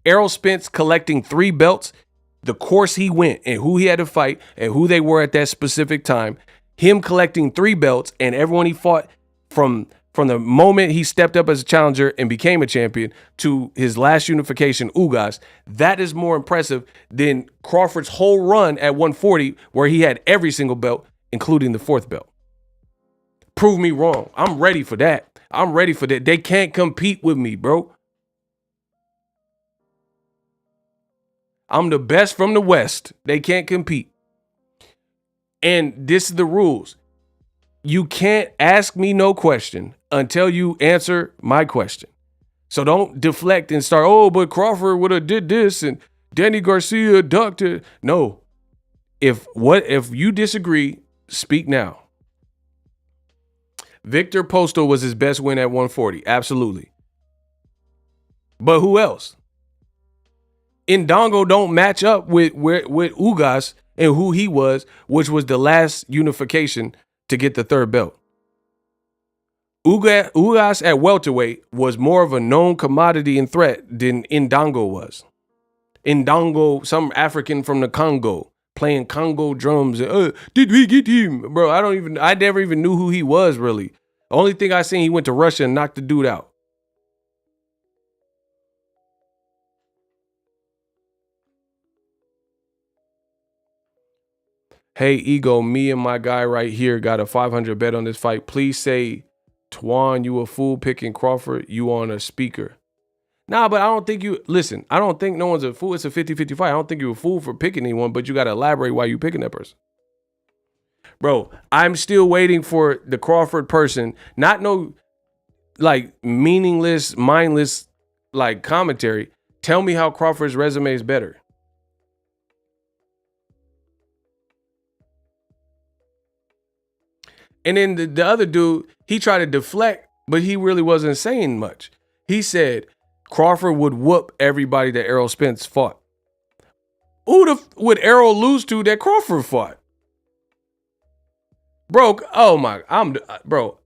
Errol Spence collecting 3 belts, the course he went and who he had to fight and who they were at that specific time, him collecting 3 belts and everyone he fought from the moment he stepped up as a challenger and became a champion to his last unification, Ugas, that is more impressive than Crawford's whole run at 140 where he had every single belt, including the 4th belt. Prove me wrong. I'm ready for that. I'm ready for that. They can't compete with me, bro. I'm the best from the West. They can't compete. And this is the rules. You can't ask me no question until you answer my question. So don't deflect and start, oh, but Crawford would have did this and Danny Garcia ducked it. No. If you disagree, speak now. Victor Postal was his best win at 140. Absolutely. But who else? Indongo don't match up with Ugas and who he was, which was the last unification to get the 3rd belt. Ugas at welterweight was more of a known commodity and threat than Indongo was. Indongo, some African from the Congo, playing Congo drums. Did we get him? Bro, I never even knew who he was, really. The only thing I seen, he went to Russia and knocked the dude out. Hey, Ego, me and my guy right here got a 500 bet on this fight. Please say, Twan, you a fool picking Crawford. You on a speaker. Nah, but I don't think listen, I don't think no one's a fool. It's a 50-50 fight. I don't think you're a fool for picking anyone, but you got to elaborate why you picking that person. Bro, I'm still waiting for the Crawford person, not no like meaningless, mindless like commentary. Tell me how Crawford's resume is better. And then the other dude, he tried to deflect, but he really wasn't saying much. He said Crawford would whoop everybody that Errol Spence fought. Who would Errol lose to that Crawford fought? Bro,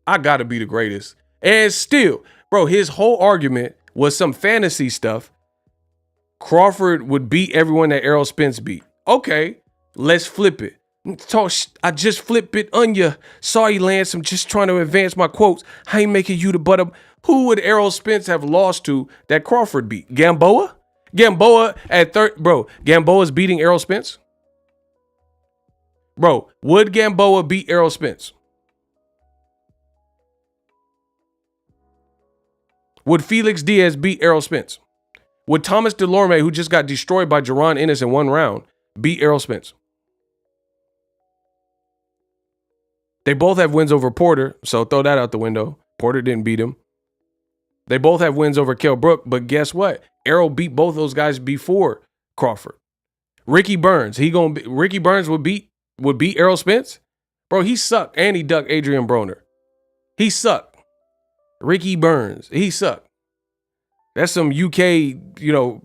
I gotta be the greatest. And still, bro, his whole argument was some fantasy stuff. Crawford would beat everyone that Errol Spence beat. Okay, let's flip it. I just flip it on you. Sorry, Lance. I'm just trying to advance my quotes. I ain't making you the butt of. Who would Errol Spence have lost to that Crawford beat? Gamboa? Gamboa at third. Bro, Gamboa's beating Errol Spence? Bro, would Gamboa beat Errol Spence? Would Felix Diaz beat Errol Spence? Would Thomas Delorme, who just got destroyed by Jaron Ennis in one round, beat Errol Spence? They both have wins over Porter, so throw that out the window. Porter didn't beat him. They both have wins over Kell Brook, but guess what? Errol beat both those guys before Crawford. Ricky Burns, Ricky Burns would beat Errol Spence? Bro, he sucked, and he ducked Adrian Broner. He sucked. Ricky Burns, he sucked. That's some UK,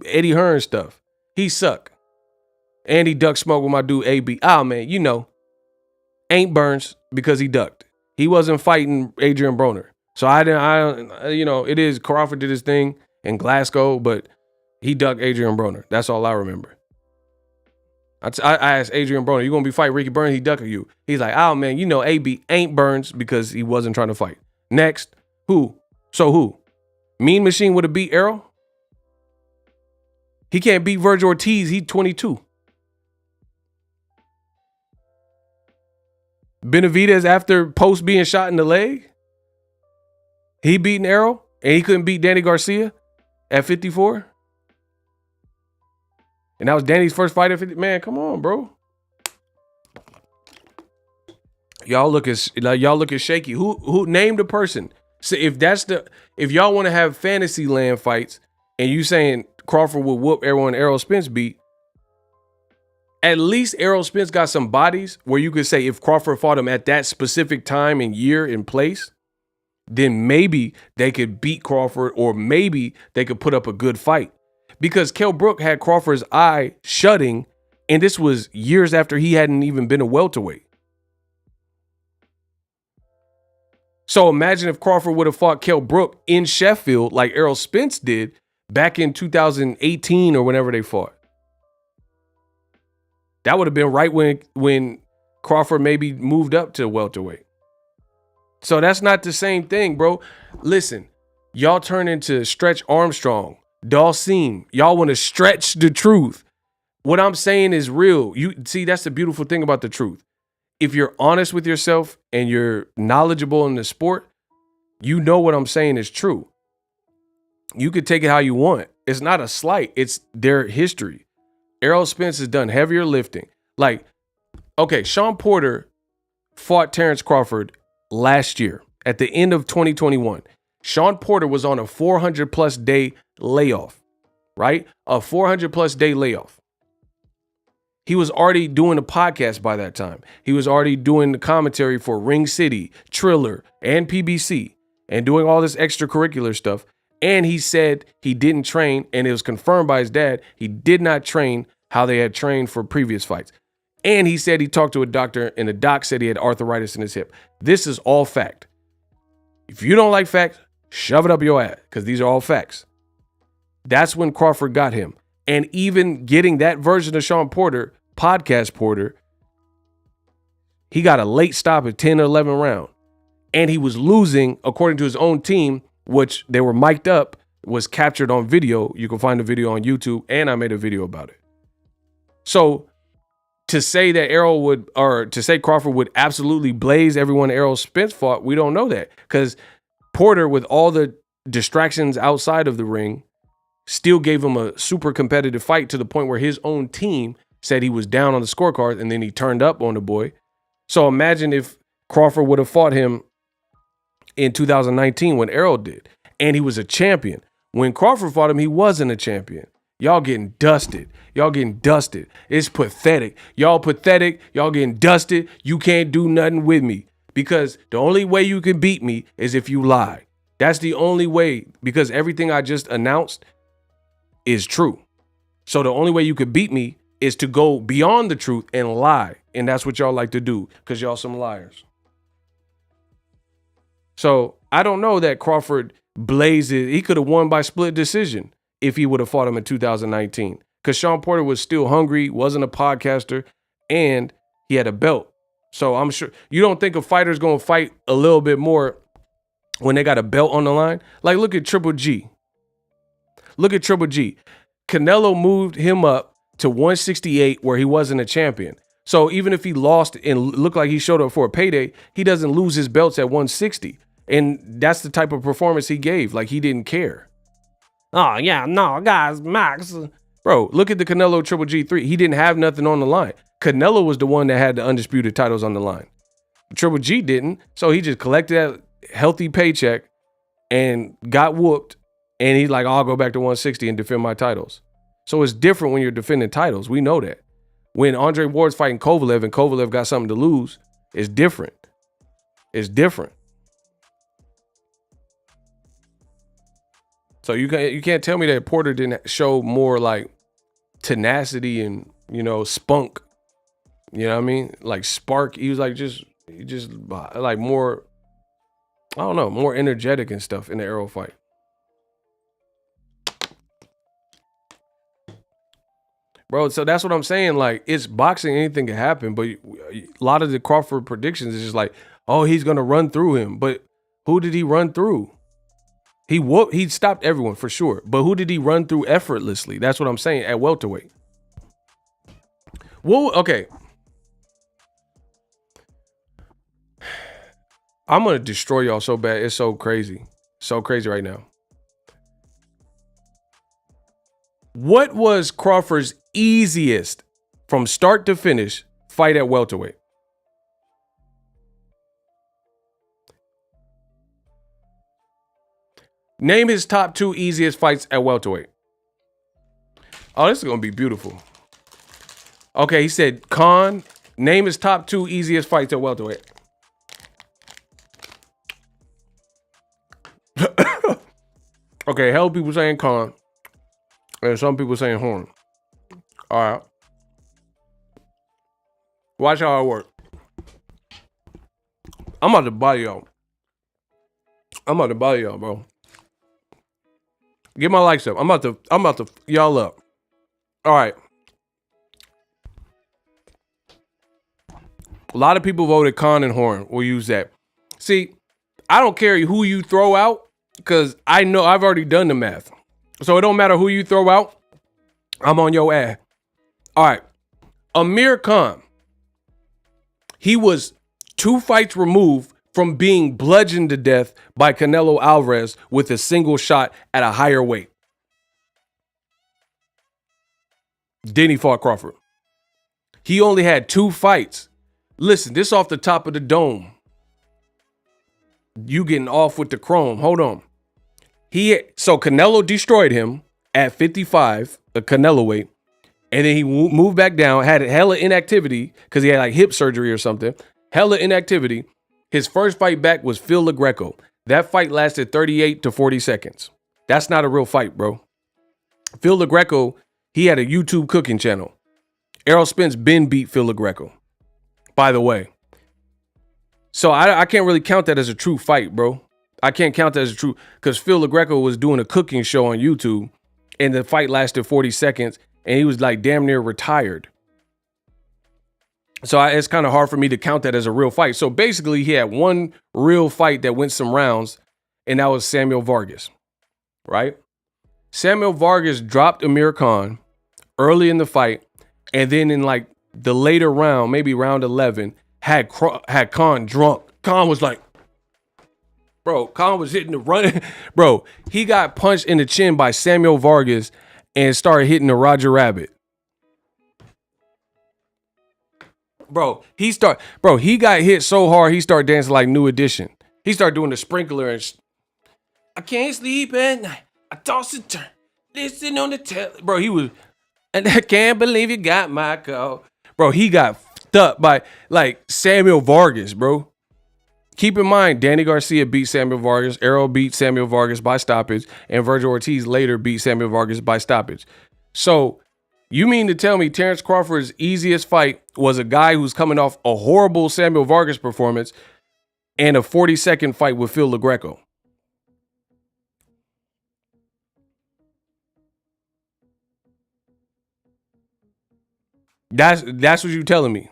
Eddie Hearn stuff. He sucked. And he ducked smoke with my dude AB. Oh, man, ain't Burns because he ducked. He wasn't fighting Adrian Broner. So it is Crawford did his thing in Glasgow, but he ducked Adrian Broner. That's all I remember. I asked Adrian Broner, you going to be fighting Ricky Burns? He ducked you. He's like, oh, man, AB ain't Burns because he wasn't trying to fight. Next, who? So who? Mean Machine would have beat Errol? He can't beat Virgil Ortiz. He's 22. Benavidez, after Post being shot in the leg, he beating Errol, and he couldn't beat Danny Garcia at 54. And that was Danny's first fight at 50. Man, come on, bro. Y'all looking shaky. Who named the person? So if y'all want to have fantasy land fights, and you saying Crawford will whoop everyone Errol Spence beat, at least Errol Spence got some bodies where you could say if Crawford fought him at that specific time and year and place, then maybe they could beat Crawford, or maybe they could put up a good fight. Because Kell Brook had Crawford's eye shutting, and this was years after he hadn't even been a welterweight. So imagine if Crawford would have fought Kell Brook in Sheffield like Errol Spence did back in 2018 or whenever they fought. That would have been right when Crawford maybe moved up to welterweight. So that's not the same thing, bro. Listen, y'all turn into Stretch Armstrong, Dawson. Y'all want to stretch the truth. What I'm saying is real. You see, that's the beautiful thing about the truth. If you're honest with yourself and you're knowledgeable in the sport, you know what I'm saying is true. You could take it how you want. It's not a slight. It's their history. Errol Spence has done heavier lifting. Like, okay, Sean Porter fought Terence Crawford last year at the end of 2021. Sean Porter was on a 400+ day layoff, right? A 400+ day layoff. He was already doing a podcast by that time. He was already doing the commentary for Ring City, Triller, and PBC, and doing all this extracurricular stuff. And he said he didn't train, and it was confirmed by his dad, he did not train how they had trained for previous fights. And he said he talked to a doctor, and the doc said he had arthritis in his hip. This is all fact. If you don't like facts, shove it up your ass, because these are all facts. That's when Crawford got him. And even getting that version of Sean Porter, podcast Porter, he got a late stop at 10 or 11 round. And he was losing, according to his own team, which they were mic'd up, was captured on video. You can find the video on YouTube, and I made a video about it. So to say that Crawford would absolutely blaze everyone Errol Spence fought, we don't know that. Because Porter, with all the distractions outside of the ring, still gave him a super competitive fight to the point where his own team said he was down on the scorecard, and then he turned up on the boy. So imagine if Crawford would have fought him in 2019 when Errol did, and he was a champion. When Crawford fought him, he wasn't a champion. Y'all getting dusted. Y'all getting dusted. It's pathetic. Y'all pathetic. Y'all getting dusted. You can't do nothing with me because the only way you can beat me is if you lie. That's the only way, because everything I just announced is true. So the only way you could beat me is to go beyond the truth and lie. And that's what y'all like to do because y'all some liars. So I don't know that Crawford blazed it. He could have won by split decision if he would have fought him in 2019 because Sean Porter was still hungry, wasn't a podcaster, and he had a belt. So I'm sure you don't think a fighter's going to fight a little bit more when they got a belt on the line. Like, look at Triple G. Look at Triple G. Canelo moved him up to 168 where he wasn't a champion. So even if he lost and looked like he showed up for a payday, he doesn't lose his belts at 160. And that's the type of performance he gave. Like, he didn't care. Oh, yeah, no, guys, Max. Bro, look at the Canelo Triple G3. He didn't have nothing on the line. Canelo was the one that had the undisputed titles on the line. Triple G didn't. So he just collected that healthy paycheck and got whooped. And he's like, I'll go back to 160 and defend my titles. So it's different when you're defending titles. We know that. When Andre Ward's fighting Kovalev and Kovalev got something to lose, it's different. It's different. So you can't tell me that Porter didn't show more like tenacity and, you know, spunk. You know what I mean? Like spark. He was like just like more, I don't know, more energetic and stuff in the Errol fight. Bro, so that's what I'm saying. Like, it's boxing, anything can happen. But a lot of the Crawford predictions is just like, oh, he's going to run through him. But who did he run through? He stopped everyone for sure. But who did he run through effortlessly? That's what I'm saying at welterweight. Well, okay. I'm going to destroy y'all so bad. It's so crazy. So crazy right now. What was Crawford's easiest from start to finish fight at welterweight? Name his top 2 easiest fights at welterweight. Oh, this is going to be beautiful. Okay, he said Khan. Name his top 2 easiest fights at welterweight. Okay, hell people saying Khan. And some people saying Horn. All right. Watch how it works. I'm about to body y'all. Bro. Get my likes up. I'm about to y'all up. All right. A lot of people voted Khan and Horn. We'll use that. See, I don't care who you throw out because I know I've already done the math. So it don't matter who you throw out. I'm on your ass. All right. Amir Khan. He was 2 fights removed from being bludgeoned to death by Canelo Alvarez with a single shot at a higher weight. Then he fought Crawford. He only had 2 fights. Listen, this off the top of the dome. You getting off with the chrome. Hold on. So Canelo destroyed him at 55, a Canelo weight, and then he moved back down, had hella inactivity because he had like hip surgery or something, hella inactivity. His first fight back was Phil LaGreco. That fight lasted 38 to 40 seconds. That's not a real fight, bro. Phil LaGreco, he had a YouTube cooking channel. Errol Spence beat Phil LaGreco, by the way. So I can't really count that as a true fight, bro. I can't count that as a true, because Phil LaGreco was doing a cooking show on YouTube and the fight lasted 40 seconds and he was like damn near retired. So it's kind of hard for me to count that as a real fight. So basically he had one real fight that went some rounds, and that was Samuel Vargas, right? Samuel Vargas dropped Amir Khan early in the fight, and then in like the later round, maybe round 11, had Khan drunk. Khan was like, bro, Khan was hitting the run. Bro, he got punched in the chin by Samuel Vargas and started hitting the Roger Rabbit. He got hit so hard, he started dancing like New Edition. He started doing the sprinkler and I can't sleep at night. I toss and turn, listen on the telly. Bro, he was, and I can't believe you got my call. Bro, he got fucked up by like Samuel Vargas, bro. Keep in mind, Danny Garcia beat Samuel Vargas, Errol beat Samuel Vargas by stoppage, and Virgil Ortiz later beat Samuel Vargas by stoppage. So you mean to tell me Terence Crawford's easiest fight was a guy who's coming off a horrible Samuel Vargas performance and a 40-second fight with Phil LaGreco? That's what you're telling me.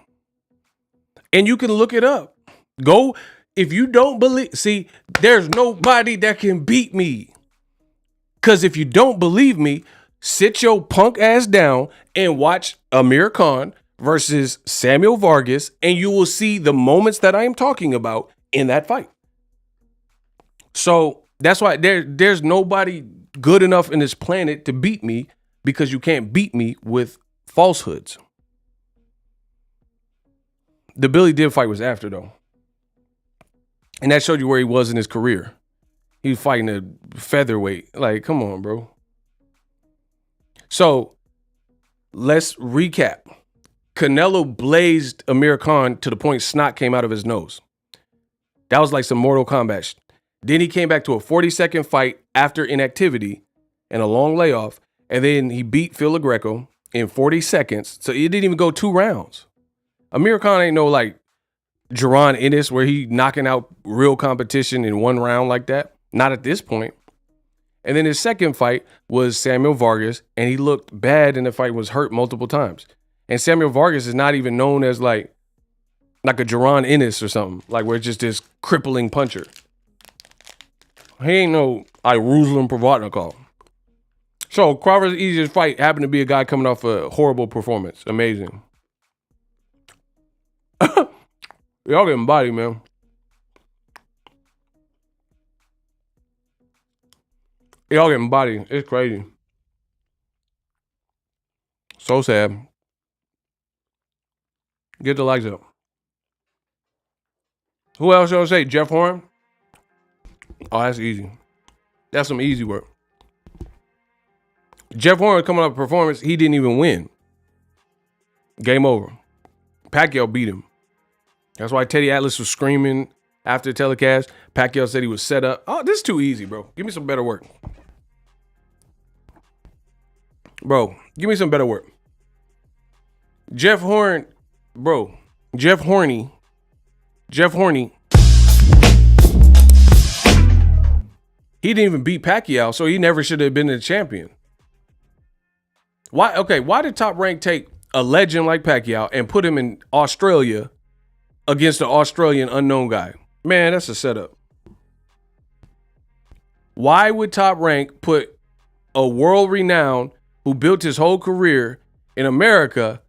And you can look it up. Go, if you don't believe, see, there's nobody that can beat me. Because if you don't believe me, sit your punk ass down and watch Amir Khan versus Samuel Vargas, and you will see the moments that I am talking about in that fight. So that's why there's nobody good enough in this planet to beat me, because you can't beat me with falsehoods. The Billy Dib fight was after, though. And that showed you where he was in his career. He was fighting a featherweight. Like, come on, bro. So let's recap. Canelo blazed Amir Khan to the point snot came out of his nose. That was like some Mortal Kombat shit. Then he came back to a 40-second fight after inactivity and a long layoff. And then he beat Phil LaGreco in 40 seconds. So it didn't even go 2 rounds. Amir Khan ain't no like Jaron Ennis where he knocking out real competition in 1 round like that. Not at this point. And then his second fight was Samuel Vargas, and he looked bad in the fight, was hurt multiple times. And Samuel Vargas is not even known as like a Jaron Ennis or something, like where it's just this crippling puncher. He ain't no Ruslan Provodnikov. So Crawford's easiest fight happened to be a guy coming off a horrible performance. Amazing. Y'all getting body, man. Y'all getting body. It's crazy. So sad. Get the likes up. Who else y'all say? Jeff Horn? Oh, that's easy. That's some easy work. Jeff Horn coming up a performance, he didn't even win. Game over. Pacquiao beat him. That's why Teddy Atlas was screaming after the telecast. Pacquiao said he was set up. Oh, this is too easy, bro. Give me some better work. Bro, give me some better work. Jeff Horn, bro. Jeff Horny. He didn't even beat Pacquiao, so he never should have been the champion. Why did Top Rank take a legend like Pacquiao and put him in Australia against an Australian unknown guy? Man, that's a setup. Why would Top Rank put a world-renowned who built his whole career in America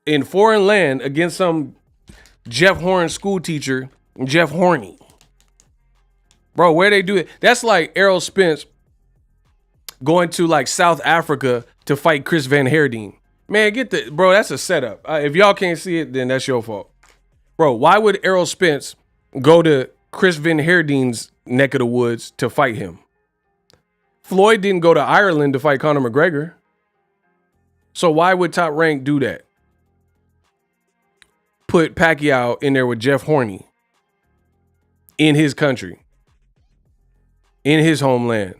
in foreign land against some Jeff Horn school teacher, Jeff Horny? Bro, where they do it? That's like Errol Spence going to like South Africa to fight Chris Van Heerden. Man, bro, that's a setup. If y'all can't see it, then that's your fault. Bro, why would Errol Spence go to Chris Van Heerden's neck of the woods to fight him? Floyd didn't go to Ireland to fight Conor McGregor. So why would Top Rank do that? Put Pacquiao in there with Jeff Horny in his country, in his homeland.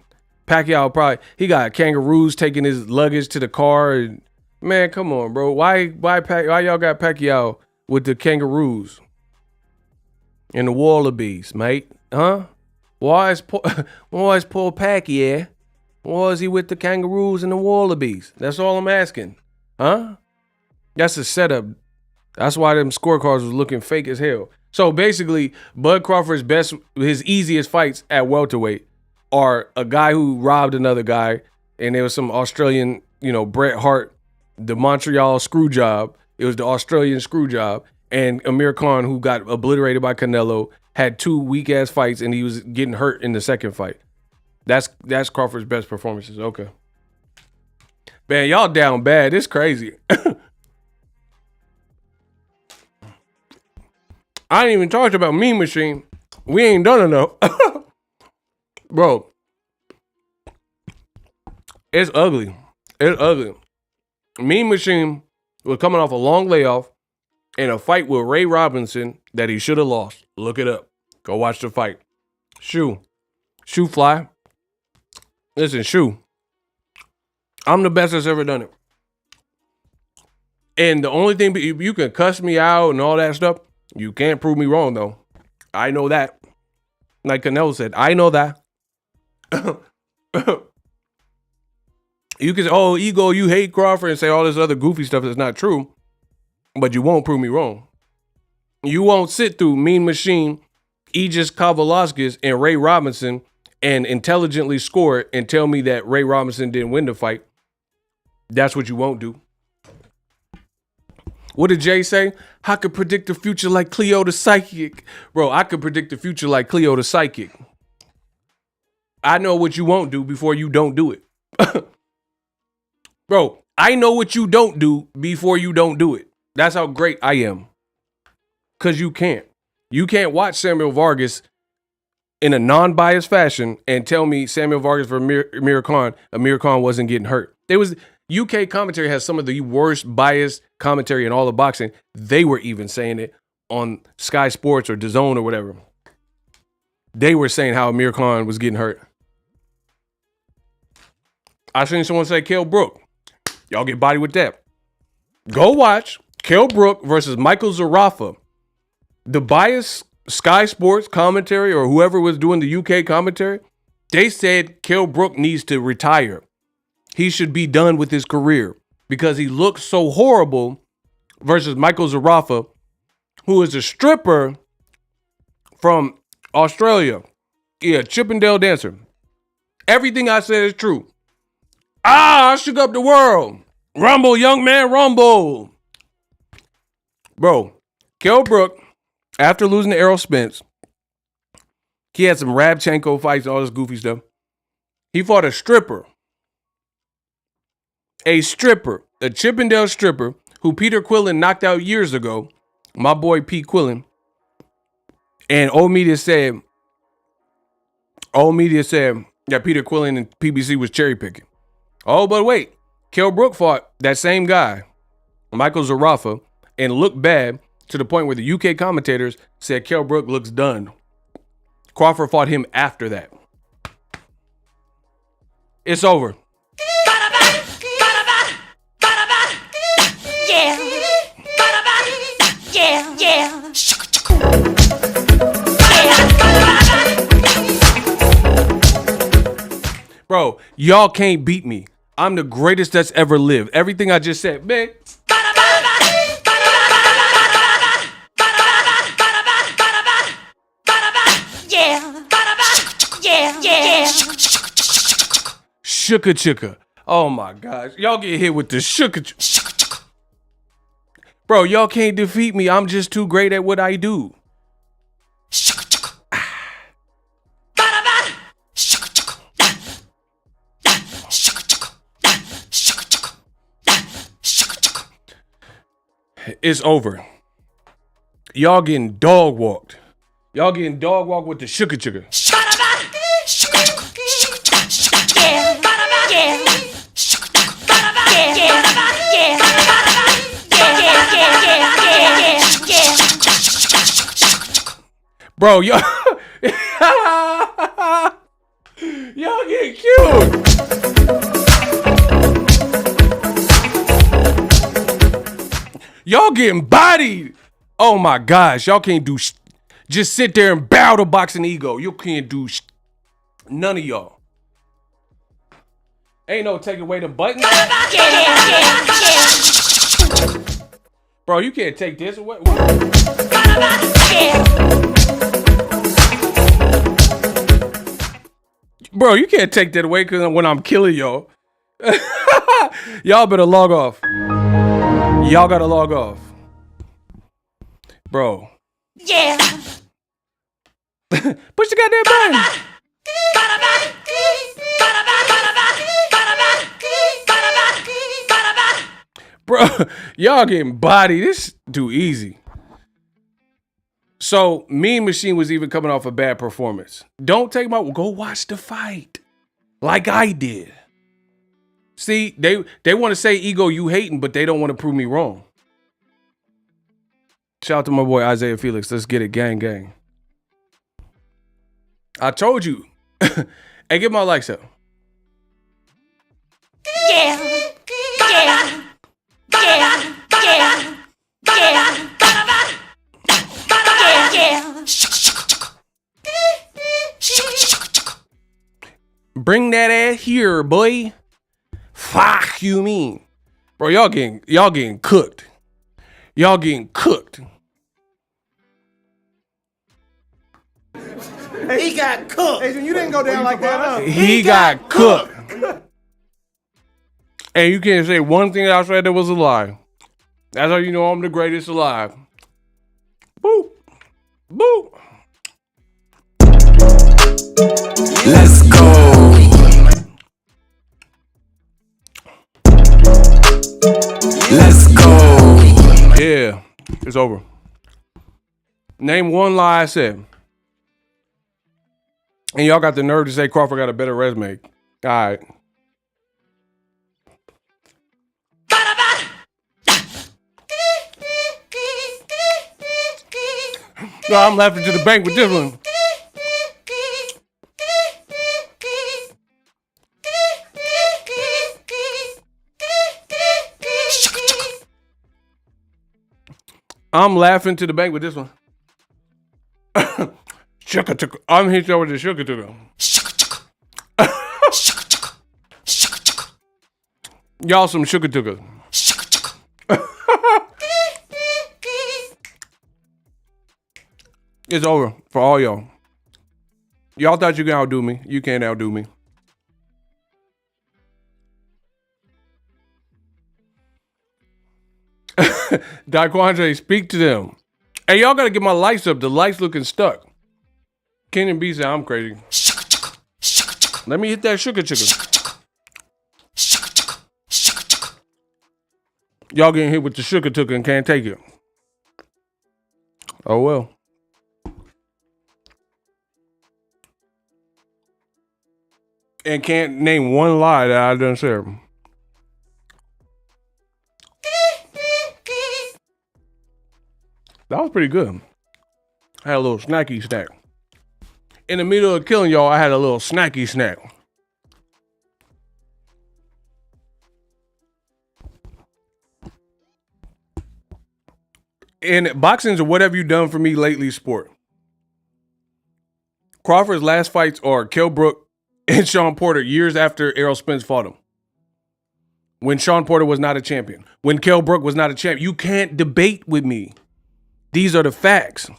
Pacquiao he got kangaroos taking his luggage to the car. And, man, come on, bro. Why y'all got Pacquiao with the kangaroos and the wallabies, mate? Huh? Why is poor Pacquiao? Why is he with the kangaroos and the wallabies? That's all I'm asking. Huh? That's a setup. That's why them scorecards was looking fake as hell. So basically, Bud Crawford's his easiest fights at welterweight are a guy who robbed another guy, and there was some Australian, Bret Hart, the Montreal screw job. It was the Australian screw job. And Amir Khan, who got obliterated by Canelo, had 2 weak-ass fights, and he was getting hurt in the second fight. That's Crawford's best performances. Okay. Man, y'all down bad. It's crazy. I ain't even talked about Mean Machine. We ain't done enough. Bro, it's ugly. It's ugly. Mean Machine was coming off a long layoff in a fight with Ray Robinson that he should have lost. Look it up. Go watch the fight. Shoe fly. Listen, Shoe. I'm the best that's ever done it. And the only thing, you can cuss me out and all that stuff. You can't prove me wrong, though. I know that. Like Canelo said, I know that. You can say, oh, ego, you hate Crawford and say all this other goofy stuff that's not true. But you won't prove me wrong. You won't sit through Mean Machine, Aegis Kavalauskas, and Ray Robinson and intelligently score it and tell me that Ray Robinson didn't win the fight. That's what you won't do. What did Jay say? I could predict the future like Cleo the Psychic. Bro, I could predict the future like Cleo the Psychic. I know what you won't do before you don't do it. Bro, I know what you don't do before you don't do it. That's how great I am. Because you can't. You can't watch Samuel Vargas in a non-biased fashion and tell me Samuel Vargas for Amir Khan wasn't getting hurt. There was UK commentary has some of the worst biased commentary in all of boxing. They were even saying it on Sky Sports or DAZN or whatever. They were saying how Amir Khan was getting hurt. I seen someone say Kell Brook. Y'all get body with that. Go watch Kell Brook versus Michael Zarafa. The biased Sky Sports commentary or whoever was doing the UK commentary, they said Kell Brook needs to retire. He should be done with his career because he looks so horrible versus Michael Zarafa, who is a stripper from Australia. Yeah, Chippendale dancer. Everything I said is true. I shook up the world. Rumble, young man, rumble. Bro, Kell Brook, after losing to Errol Spence, he had some Rabchenko fights and all this goofy stuff. He fought a stripper. A Chippendale stripper, who Peter Quillen knocked out years ago. My boy Pete Quillen. And old media said that Peter Quillen and PBC was cherry picking. Oh, but wait. Kell Brook fought that same guy, Michael Zarafa, and looked bad to the point where the UK commentators said Kell Brook looks done. Crawford fought him after that. It's over. Yeah. Bro, y'all can't beat me. I'm the greatest that's ever lived. Everything I just said, man. Yeah. Shooka chicka. Oh my gosh. Y'all get hit with the shooka chicka. Bro, y'all can't defeat me. I'm just too great at what I do. It's over. Y'all getting dog walked. Y'all getting dog walked with the shooka chicka. Bro, y'all get cute. Y'all getting bodied. Oh my gosh, y'all can't do just sit there and bow to boxing ego. You can't do none of y'all. Ain't no take away the button. Bro, you can't take this away. Bro, you can't take that away because when I'm killing y'all. Y'all better log off. Y'all gotta log off. Bro. Yeah. Push the goddamn button. Bro, y'all getting bodied. This too easy. So Mean Machine was even coming off a bad performance. Don't take my, go watch the fight like I did. See, they want to say, Ego, you hating, but they don't want to prove me wrong. Shout out to my boy Isaiah Felix. Let's get it, gang, gang. I told you. Hey, get my likes up. Yeah. Yeah. Yeah. Yeah. Yeah. Bring that ass here, boy. Fuck you mean. Bro, y'all getting cooked. Y'all getting cooked. He got cooked. Adrian, you didn't go down like that, huh? He got cooked. And you can't say one thing I said that was a lie. That's how you know I'm the greatest alive. Boop. Boop. Let's go. Let's go. Yeah, it's over. Name one lie I said. And y'all got the nerve to say Crawford got a better resume. All right. No, I'm laughing to the bank with this one. I'm laughing to the bank with this one. I'm hitting you with the sugar to them. Y'all some sugar tugger. It's over for all y'all. Y'all thought you could outdo me. You can't outdo me. Daquandre, speak to them. Hey, y'all gotta get my lights up. The lights looking stuck. Kenyon B said I'm crazy. Let me hit that sugar chugga. Y'all getting hit with the sugar tugga and can't take it. Oh well. And can't name one lie that I done said. That was pretty good. I had a little snacky snack. In the middle of killing y'all, I had a little snacky snack. And boxing's a what have you done for me lately sport. Crawford's last fights are Kell Brook and Sean Porter years after Errol Spence fought him. When Sean Porter was not a champion. When Kell Brook was not a champion. You can't debate with me. These are the facts.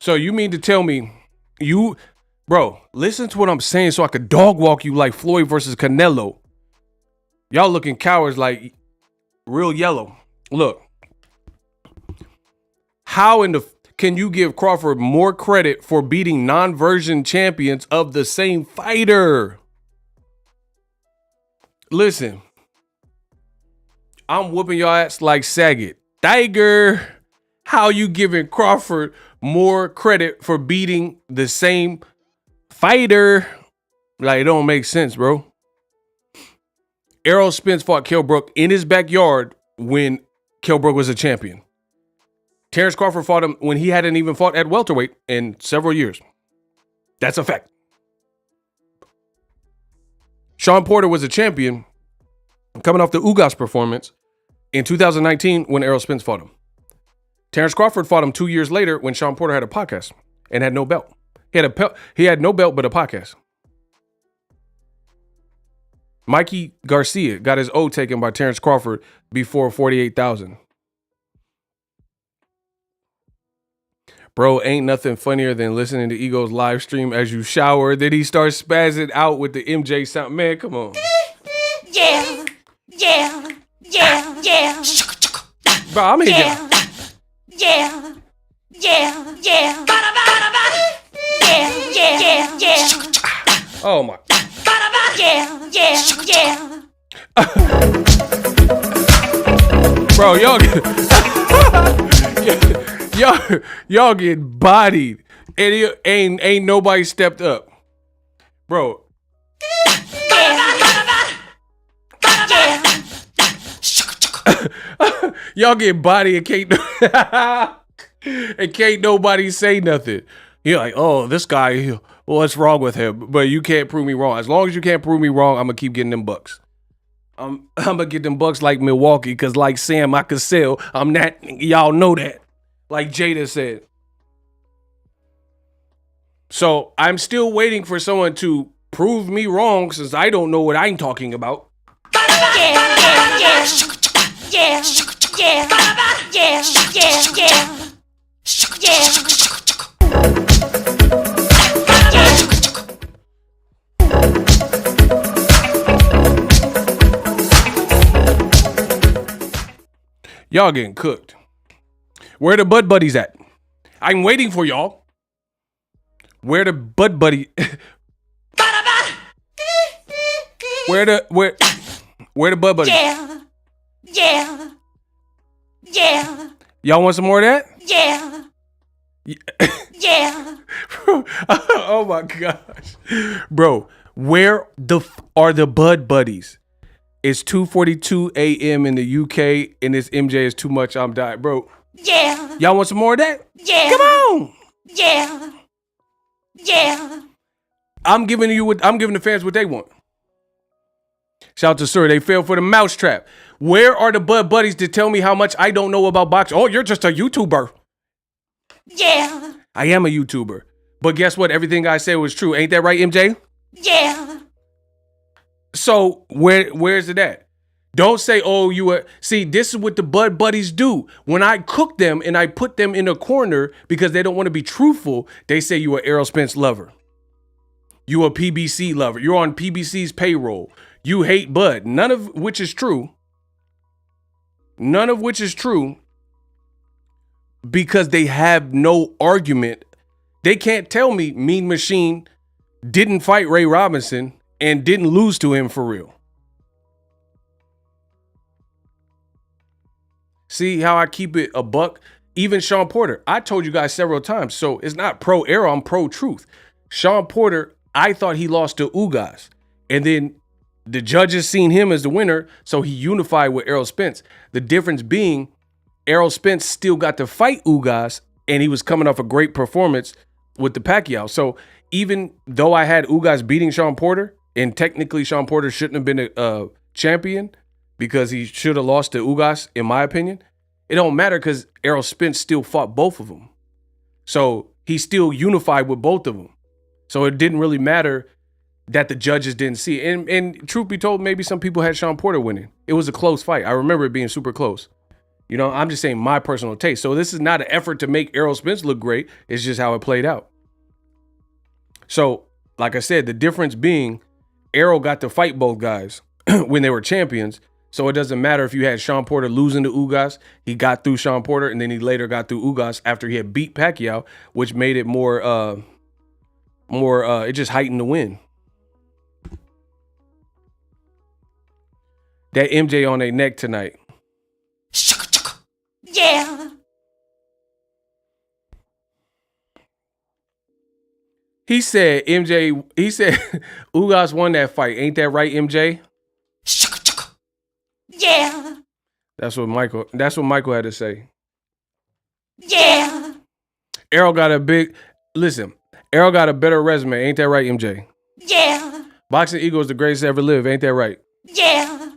So you mean to tell me bro, listen to what I'm saying so I could dog walk you like Floyd versus Canelo. Y'all looking cowards like real yellow. Look. How in the can you give Crawford more credit for beating non-version champions of the same fighter? Listen. I'm whooping your ass like Saget. Tiger, how you giving Crawford more credit for beating the same fighter? Like, it don't make sense, bro. Errol Spence fought Kell Brook in his backyard when Kell Brook was a champion. Terence Crawford fought him when he hadn't even fought at welterweight in several years. That's a fact. Sean Porter was a champion coming off the Ugas performance in 2019 when Errol Spence fought him. Terence Crawford fought him 2 years later when Sean Porter had a podcast and had no belt. He had no belt but a podcast. Mikey Garcia got his O taken by Terence Crawford before 48,000. Bro, ain't nothing funnier than listening to Ego's live stream as you shower. Then he starts spazzing out with the MJ sound. Man, come on. Yeah. Yeah. Yeah. Yeah. Bro, I'm here. Yeah. Yeah. Yeah. Yeah. Yeah. Yeah. Yeah. Oh my. Yeah. Yeah. Yeah. Bro, y'all. y'all get bodied, and ain't nobody stepped up, bro. Y'all get bodied and can't nobody say nothing. You're like, oh, this guy, what's wrong with him? But you can't prove me wrong. As long as you can't prove me wrong, I'm gonna keep getting them bucks. I'm gonna get them bucks like Milwaukee, cause like Sam, I could sell. I'm not. Y'all know that. Like Jada said. So I'm still waiting for someone to prove me wrong, since I don't know what I'm talking about. Y'all getting cooked. Where the Bud Buddies at? I'm waiting for y'all. Where the Bud Buddy? Where the Bud Buddies? Yeah. Y'all want some more of that? Yeah. Oh my gosh. Bro, where are the Bud Buddies? It's 2:42 a.m. in the UK, and this MJ is too much. I'm dying, bro. Yeah. Y'all want some more of that? Yeah. Come on. Yeah. I'm giving the fans what they want. Shout out to Sir. They fell for the mousetrap. Where are the Bud Buddies to tell me how much I don't know about boxing? Oh, you're just a YouTuber. Yeah. I am a YouTuber. But guess what? Everything I said was true. Ain't that right, MJ? Yeah. So where's it at? Don't say, oh, you were. See, this is what the Bud Buddies do. When I cook them and I put them in a corner because they don't want to be truthful, they say you a Errol Spence lover. You a PBC lover. You're on PBC's payroll. You hate Bud. None of which is true. None of which is true, because they have no argument. They can't tell me Mean Machine didn't fight Ray Robinson and didn't lose to him for real. See how I keep it a buck? Even Sean Porter, I told you guys several times, so it's not pro Errol, I'm pro truth. Sean Porter, I thought he lost to Ugas, and then the judges seen him as the winner, so he unified with Errol Spence. The difference being, Errol Spence still got to fight Ugas, and he was coming off a great performance with the Pacquiao. So even though I had Ugas beating Sean Porter, and technically Sean Porter shouldn't have been a champion because he should have lost to Ugas, in my opinion, it don't matter because Errol Spence still fought both of them. So he still unified with both of them. So it didn't really matter that the judges didn't see it. And truth be told, maybe some people had Sean Porter winning. It was a close fight. I remember it being super close. You know, I'm just saying my personal taste. So this is not an effort to make Errol Spence look great. It's just how it played out. So, like I said, the difference being Errol got to fight both guys when they were champions. So it doesn't matter if you had Sean Porter losing to Ugas. He got through Sean Porter, and then he later got through Ugas after he had beat Pacquiao, which made it more it just heightened the win. That MJ on their neck tonight. Yeah. He said Ugas won that fight. Ain't that right, MJ? Yeah. That's what Michael had to say. Yeah. Errol got a better resume. Ain't that right, MJ? Yeah. Boxing Ego is the greatest to ever live. Ain't that right? Yeah.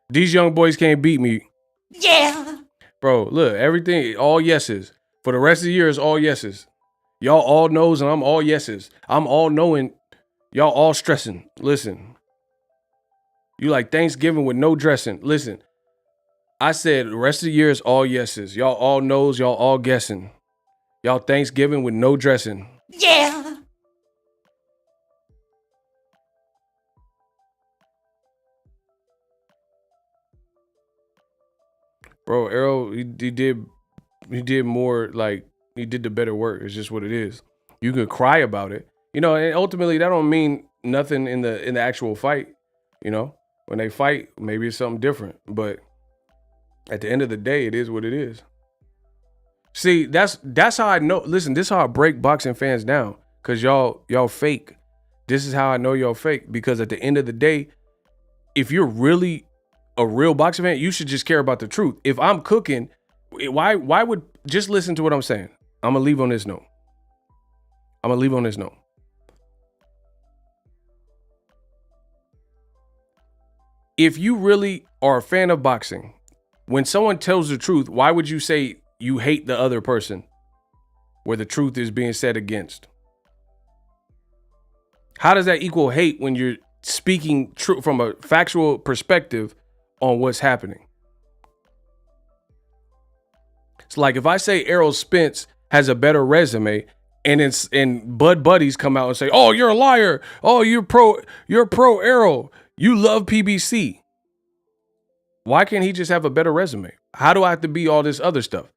These young boys can't beat me. Yeah. Bro, look, everything, all yeses. For the rest of the year, it's all yeses. Y'all all knows and I'm all yeses. I'm all knowing. Y'all all stressing. Listen. You like Thanksgiving with no dressing. Listen. I said the rest of the year is all yeses. Y'all all knows, y'all all guessing. Y'all Thanksgiving with no dressing. Yeah. Bro, Errol, he did more, like, he did the better work. It's just what it is. You could cry about it. You know, and ultimately that don't mean nothing in the actual fight. You know, when they fight, maybe it's something different. But at the end of the day, it is what it is. See, that's how I know. Listen, this is how I break boxing fans down. Cause y'all fake. This is how I know y'all fake. Because at the end of the day, if you're really a real boxing fan, you should just care about the truth. If I'm cooking, why would just listen to what I'm saying? I'm gonna leave on this note. If you really are a fan of boxing, when someone tells the truth, why would you say you hate the other person where the truth is being said against? How does that equal hate when you're speaking true from a factual perspective on what's happening? It's like if I say Errol Spence has a better resume and Bud Buddies come out and say, "Oh, you're a liar. Oh, you're pro Errol. You love PBC." Why can't he just have a better resume? How do I have to be all this other stuff?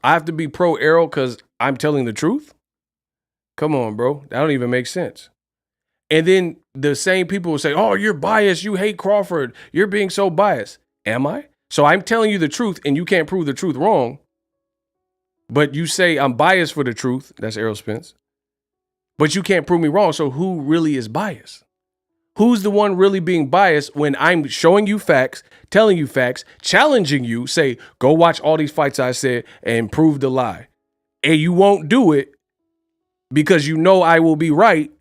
I have to be pro Errol because I'm telling the truth? Come on, bro. That don't even make sense. And then the same people will say, "Oh, you're biased. You hate Crawford. You're being so biased." Am I? So I'm telling you the truth and you can't prove the truth wrong. But you say I'm biased for the truth. That's Errol Spence. But you can't prove me wrong. So who really is biased? Who's the one really being biased when I'm showing you facts, telling you facts, challenging you, say, go watch all these fights I said and prove the lie. And you won't do it because you know I will be right.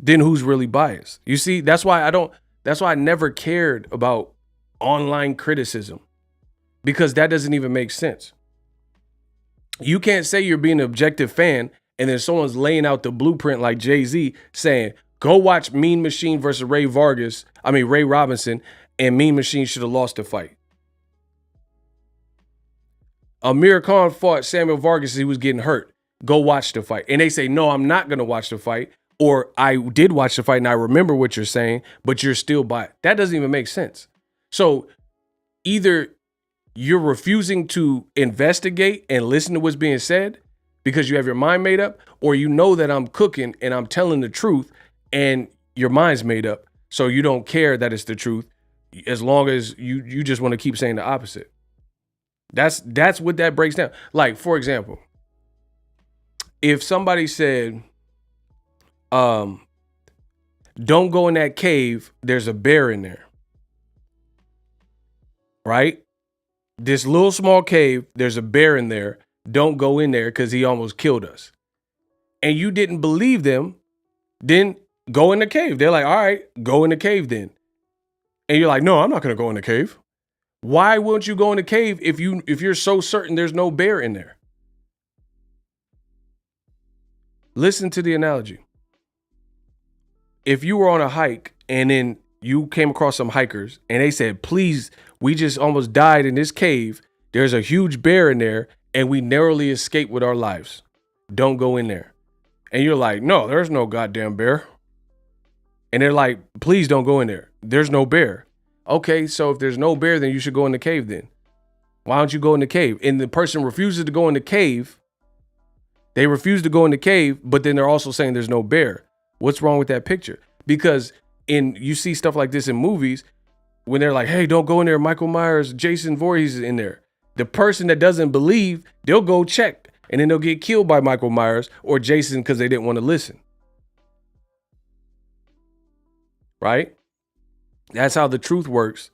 Then who's really biased? You see, that's why I never cared about online criticism, because that doesn't even make sense. You can't say you're being an objective fan and then someone's laying out the blueprint like Jay-Z saying, go watch Mean Machine versus Ray Robinson, and Mean Machine should have lost the fight. Amir Khan fought Samuel Vargas. He was getting hurt. Go watch the fight. And they say, no, I'm not going to watch the fight. Or I did watch the fight and I remember what you're saying, but you're still biased. That doesn't even make sense. So either you're refusing to investigate and listen to what's being said because you have your mind made up, or you know that I'm cooking and I'm telling the truth and your mind's made up. So you don't care that it's the truth as long as you just want to keep saying the opposite. That's what that breaks down. Like, for example, if somebody said, don't go in that cave, there's a bear in there. Right? This little small cave, there's a bear in there. Don't go in there because he almost killed us. And you didn't believe them, then go in the cave. They're like, all right, go in the cave then. And you're like, no, I'm not going to go in the cave. Why won't you go in the cave if you're so certain there's no bear in there? Listen to the analogy. If you were on a hike and then you came across some hikers and they said, please, we just almost died in this cave. There's a huge bear in there and we narrowly escaped with our lives. Don't go in there. And you're like, no, there's no goddamn bear. And they're like, please don't go in there. There's no bear. Okay, so if there's no bear, then you should go in the cave then. Why don't you go in the cave? And the person refuses to go in the cave. They refuse to go in the cave, but then they're also saying there's no bear. What's wrong with that picture? Because you see stuff like this in movies when they're like, hey, don't go in there. Michael Myers, Jason Voorhees is in there. The person that doesn't believe, they'll go check and then they'll get killed by Michael Myers or Jason because they didn't want to listen. Right? That's how the truth works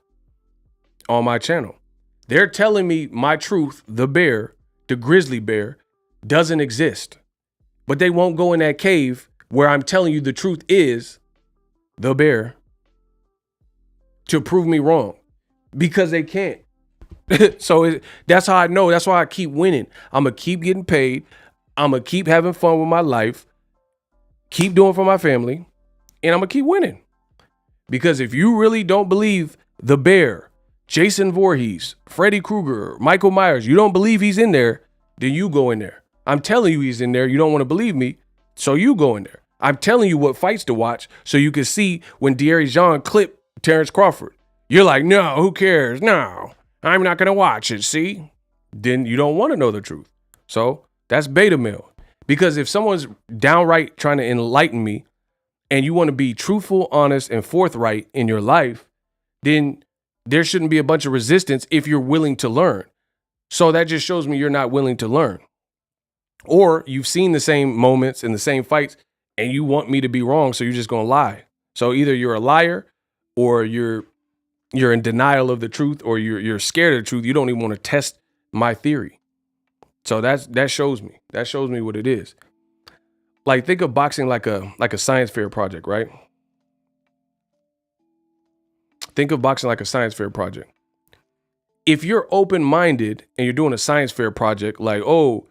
on my channel. They're telling me my truth, the bear, the grizzly bear, doesn't exist. But they won't go in that cave where I'm telling you the truth is the bear to prove me wrong, because they can't. So that's how I know. That's why I keep winning. I'm going to keep getting paid. I'm going to keep having fun with my life, keep doing for my family, and I'm going to keep winning. Because if you really don't believe the bear, Jason Voorhees, Freddy Krueger, Michael Myers, you don't believe he's in there, then you go in there. I'm telling you he's in there. You don't want to believe me, so you go in there. I'm telling you what fights to watch so you can see when De'Aaron Jean clipped Terence Crawford. You're like, no, who cares? No, I'm not going to watch it, see? Then you don't want to know the truth. So that's beta male. Because if someone's downright trying to enlighten me and you want to be truthful, honest, and forthright in your life, then there shouldn't be a bunch of resistance if you're willing to learn. So that just shows me you're not willing to learn. Or you've seen the same moments and the same fights and you want me to be wrong, so you're just going to lie. So either you're a liar or you're in denial of the truth, or you're scared of the truth. You don't even want to test my theory. So that shows me. That shows me what it is. Like, think of boxing like a science fair project, right? Think of boxing like a science fair project. If you're open-minded and you're doing a science fair project, like, oh,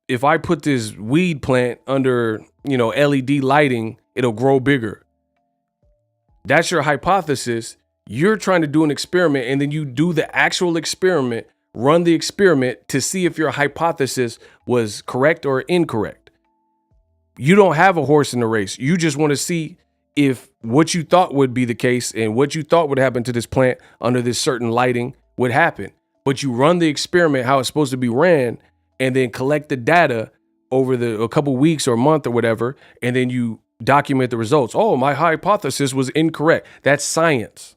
if I put this weed plant under, LED lighting, it'll grow bigger. That's your hypothesis. You're trying to do an experiment, and then you do the actual experiment, run the experiment to see if your hypothesis was correct or incorrect. You don't have a horse in the race. You just want to see if what you thought would be the case and what you thought would happen to this plant under this certain lighting would happen. But you run the experiment how it's supposed to be ran, and then collect the data over a couple weeks or a month or whatever, and then you document the results. Oh, my hypothesis was incorrect. That's science.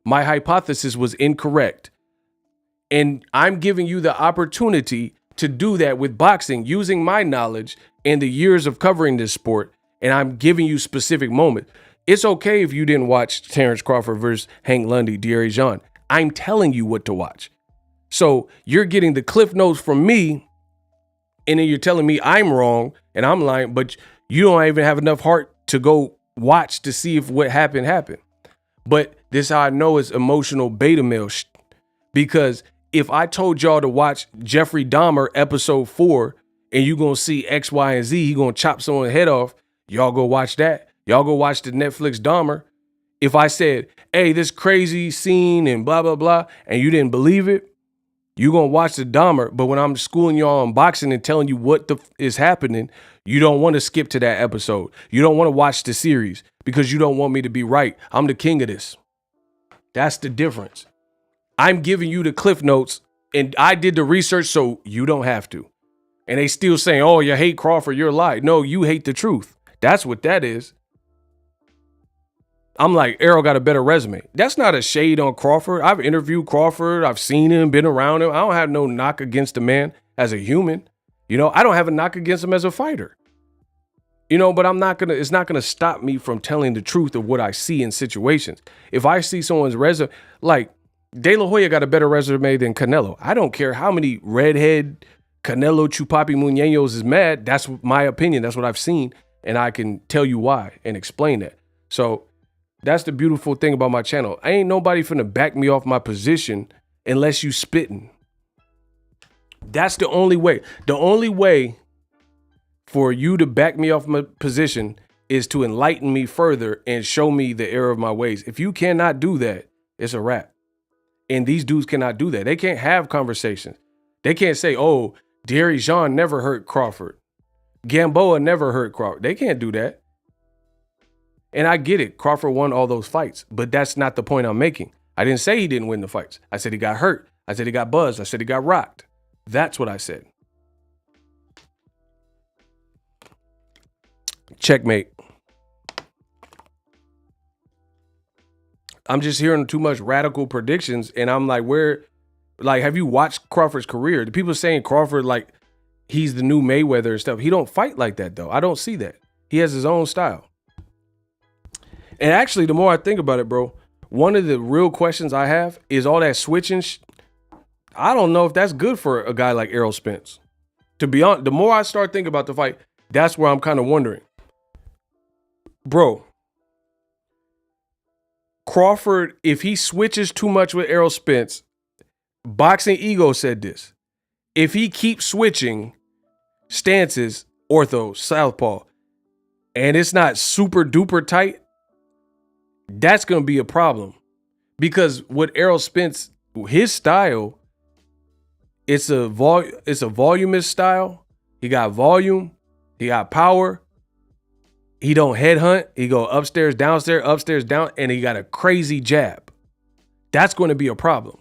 My hypothesis was incorrect. And I'm giving you the opportunity to do that with boxing using my knowledge and the years of covering this sport. And I'm giving you specific moments. It's okay if you didn't watch Terence Crawford versus Hank Lundy, Deary Jean. I'm telling you what to watch. So you're getting the cliff notes from me, and then you're telling me I'm wrong and I'm lying, but you don't even have enough heart to go watch to see if what happened. But this is how I know it's emotional beta male because if I told y'all to watch Jeffrey Dahmer episode 4 and you gonna see X, Y, and Z, he gonna chop someone's head off, y'all go watch that. Y'all go watch the Netflix Dahmer. If I said, hey, this crazy scene and blah, blah, blah, and you didn't believe it, you gonna watch the Dahmer. But when I'm schooling y'all on boxing and telling you what is happening, you don't want to skip to that episode. You don't want to watch the series because you don't want me to be right. I'm the king of this. That's the difference. I'm giving you the cliff notes, and I did the research so you don't have to. And they still saying, oh, you hate Crawford, you're a lie. No, you hate the truth. That's what that is. I'm like, Errol got a better resume. That's not a shade on Crawford. I've interviewed Crawford. I've seen him, been around him. I don't have no knock against the man as a human. I don't have a knock against him as a fighter. But it's not gonna stop me from telling the truth of what I see in situations. If I see someone's resume, like De La Hoya got a better resume than Canelo. I don't care how many redhead Canelo Chupapi Muñeños is mad. That's my opinion. That's what I've seen. And I can tell you why and explain that. So that's the beautiful thing about my channel. Ain't nobody finna back me off my position unless you spitting. That's the only way. The only way for you to back me off my position is to enlighten me further and show me the error of my ways. If you cannot do that, it's a wrap. And these dudes cannot do that. They can't have conversations. They can't say, oh, Deary Jean never hurt Crawford. Gamboa never hurt Crawford. They can't do that. And I get it. Crawford won all those fights, but that's not the point I'm making. I didn't say he didn't win the fights. I said he got hurt. I said he got buzzed. I said he got rocked. That's what I said. Checkmate. I'm just hearing too much radical predictions, and I'm like, have you watched Crawford's career? The people saying Crawford, like, he's the new Mayweather and stuff. He don't fight like that, though. I don't see that. He has his own style. And actually, the more I think about it, bro, one of the real questions I have is all that switching. I don't know if that's good for a guy like Errol Spence. To be honest, the more I start thinking about the fight, that's where I'm kind of wondering. Bro, Crawford, if he switches too much with Errol Spence, Boxing Ego said this. If he keeps switching stances, ortho, southpaw, and it's not super duper tight, that's going to be a problem. Because with Errol Spence, his style, it's a voluminous style. He got volume. He got power. He don't headhunt. He go upstairs, down, and he got a crazy jab. That's going to be a problem.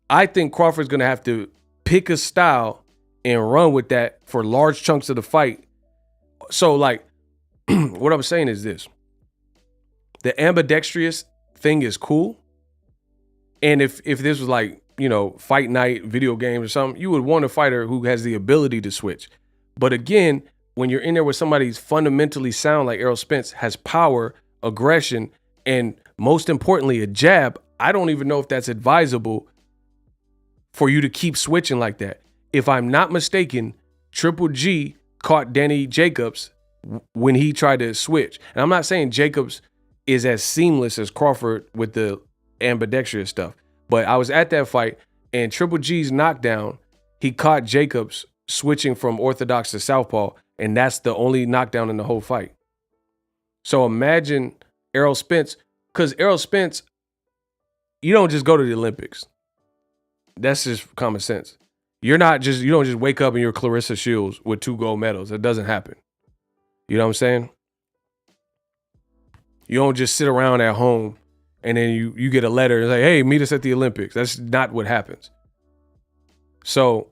I think Crawford's going to have to pick a style and run with that for large chunks of the fight. So, like, what I'm saying is this. The ambidextrous thing is cool. And if this was like you know, fight night, video games or something, you would want a fighter who has the ability to switch. But again, when you're in there with somebody who's fundamentally sound like Errol Spence, has power, aggression, and most importantly, a jab, I don't even know if that's advisable for you to keep switching like that. If I'm not mistaken, Triple G caught Danny Jacobs when he tried to switch. And I'm not saying Jacobs is as seamless as Crawford with the ambidextrous stuff, but I was at that fight and Triple G's knockdown, he caught Jacobs switching from orthodox to southpaw, and that's the only knockdown in the whole fight. So imagine Errol Spence, because Errol Spence, you don't just go to the Olympics. That's just common sense. You don't just wake up and you're Clarissa Shields with 2 gold medals. That doesn't happen. You know what I'm saying? You don't just sit around at home and then you get a letter and say, hey, meet us at the Olympics. That's not what happens. So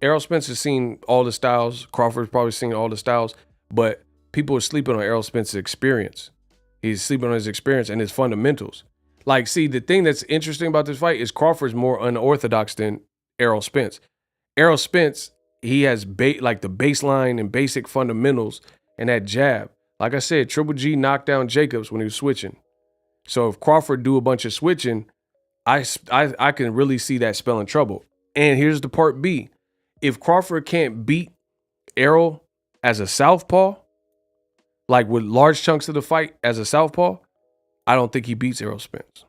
Errol Spence has seen all the styles. Crawford's probably seen all the styles, but people are sleeping on Errol Spence's experience. He's sleeping on his experience and his fundamentals. Like, see, the thing that's interesting about this fight is Crawford's more unorthodox than Errol Spence. Errol Spence, he has like the baseline and basic fundamentals and that jab. Like I said, Triple G knocked down Jacobs when he was switching. So if Crawford do a bunch of switching, I can really see that spelling trouble. And here's the part B. If Crawford can't beat Errol as a southpaw, like with large chunks of the fight as a southpaw, I don't think he beats Errol Spence.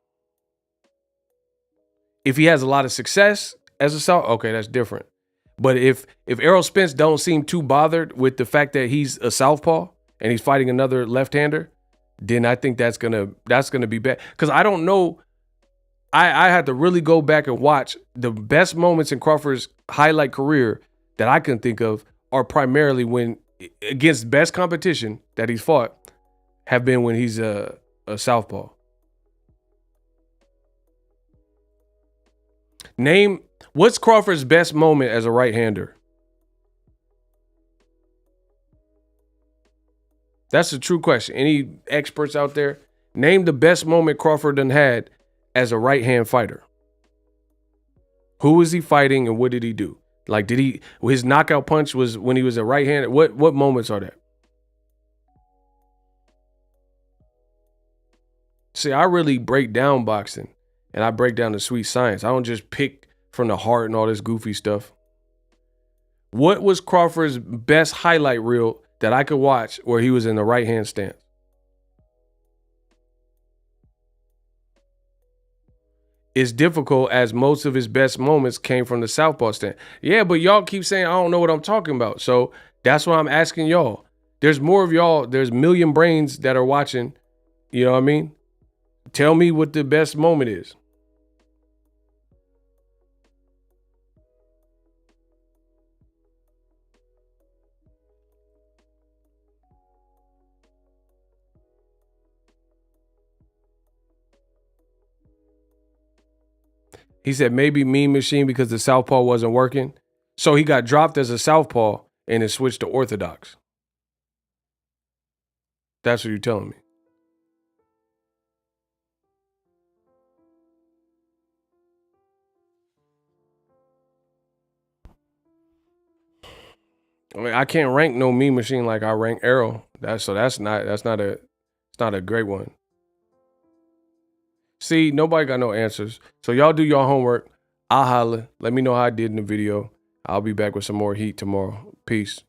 If he has a lot of success as a south, okay, that's different. But if Errol Spence don't seem too bothered with the fact that he's a southpaw and he's fighting another left-hander, then I think that's gonna be bad. Because I don't know. I had to really go back and watch. The best moments in Crawford's highlight career that I can think of are primarily when, against best competition that he's fought, have been when he's a southpaw. Name, what's Crawford's best moment as a right-hander? That's a true question. Any experts out there? Name the best moment Crawford done had as a right-hand fighter. Who was he fighting and what did he do? Like, his knockout punch was when he was a right-hander? What moments are that? See, I really break down boxing and I break down the sweet science. I don't just pick from the heart and all this goofy stuff. What was Crawford's best highlight reel that I could watch where he was in the right-hand stance? It's difficult as most of his best moments came from the southpaw stance. Yeah, but y'all keep saying I don't know what I'm talking about. So that's why I'm asking y'all. There's more of y'all. There's a million brains that are watching. You know what I mean? Tell me what the best moment is. He said maybe Mean Machine because the southpaw wasn't working. So he got dropped as a southpaw and it switched to orthodox. That's what you're telling me. I mean, I can't rank no Mean Machine like I rank Errol. That's not a great one. See, nobody got no answers. So y'all do your homework. I'll holla. Let me know how I did in the video. I'll be back with some more heat tomorrow. Peace.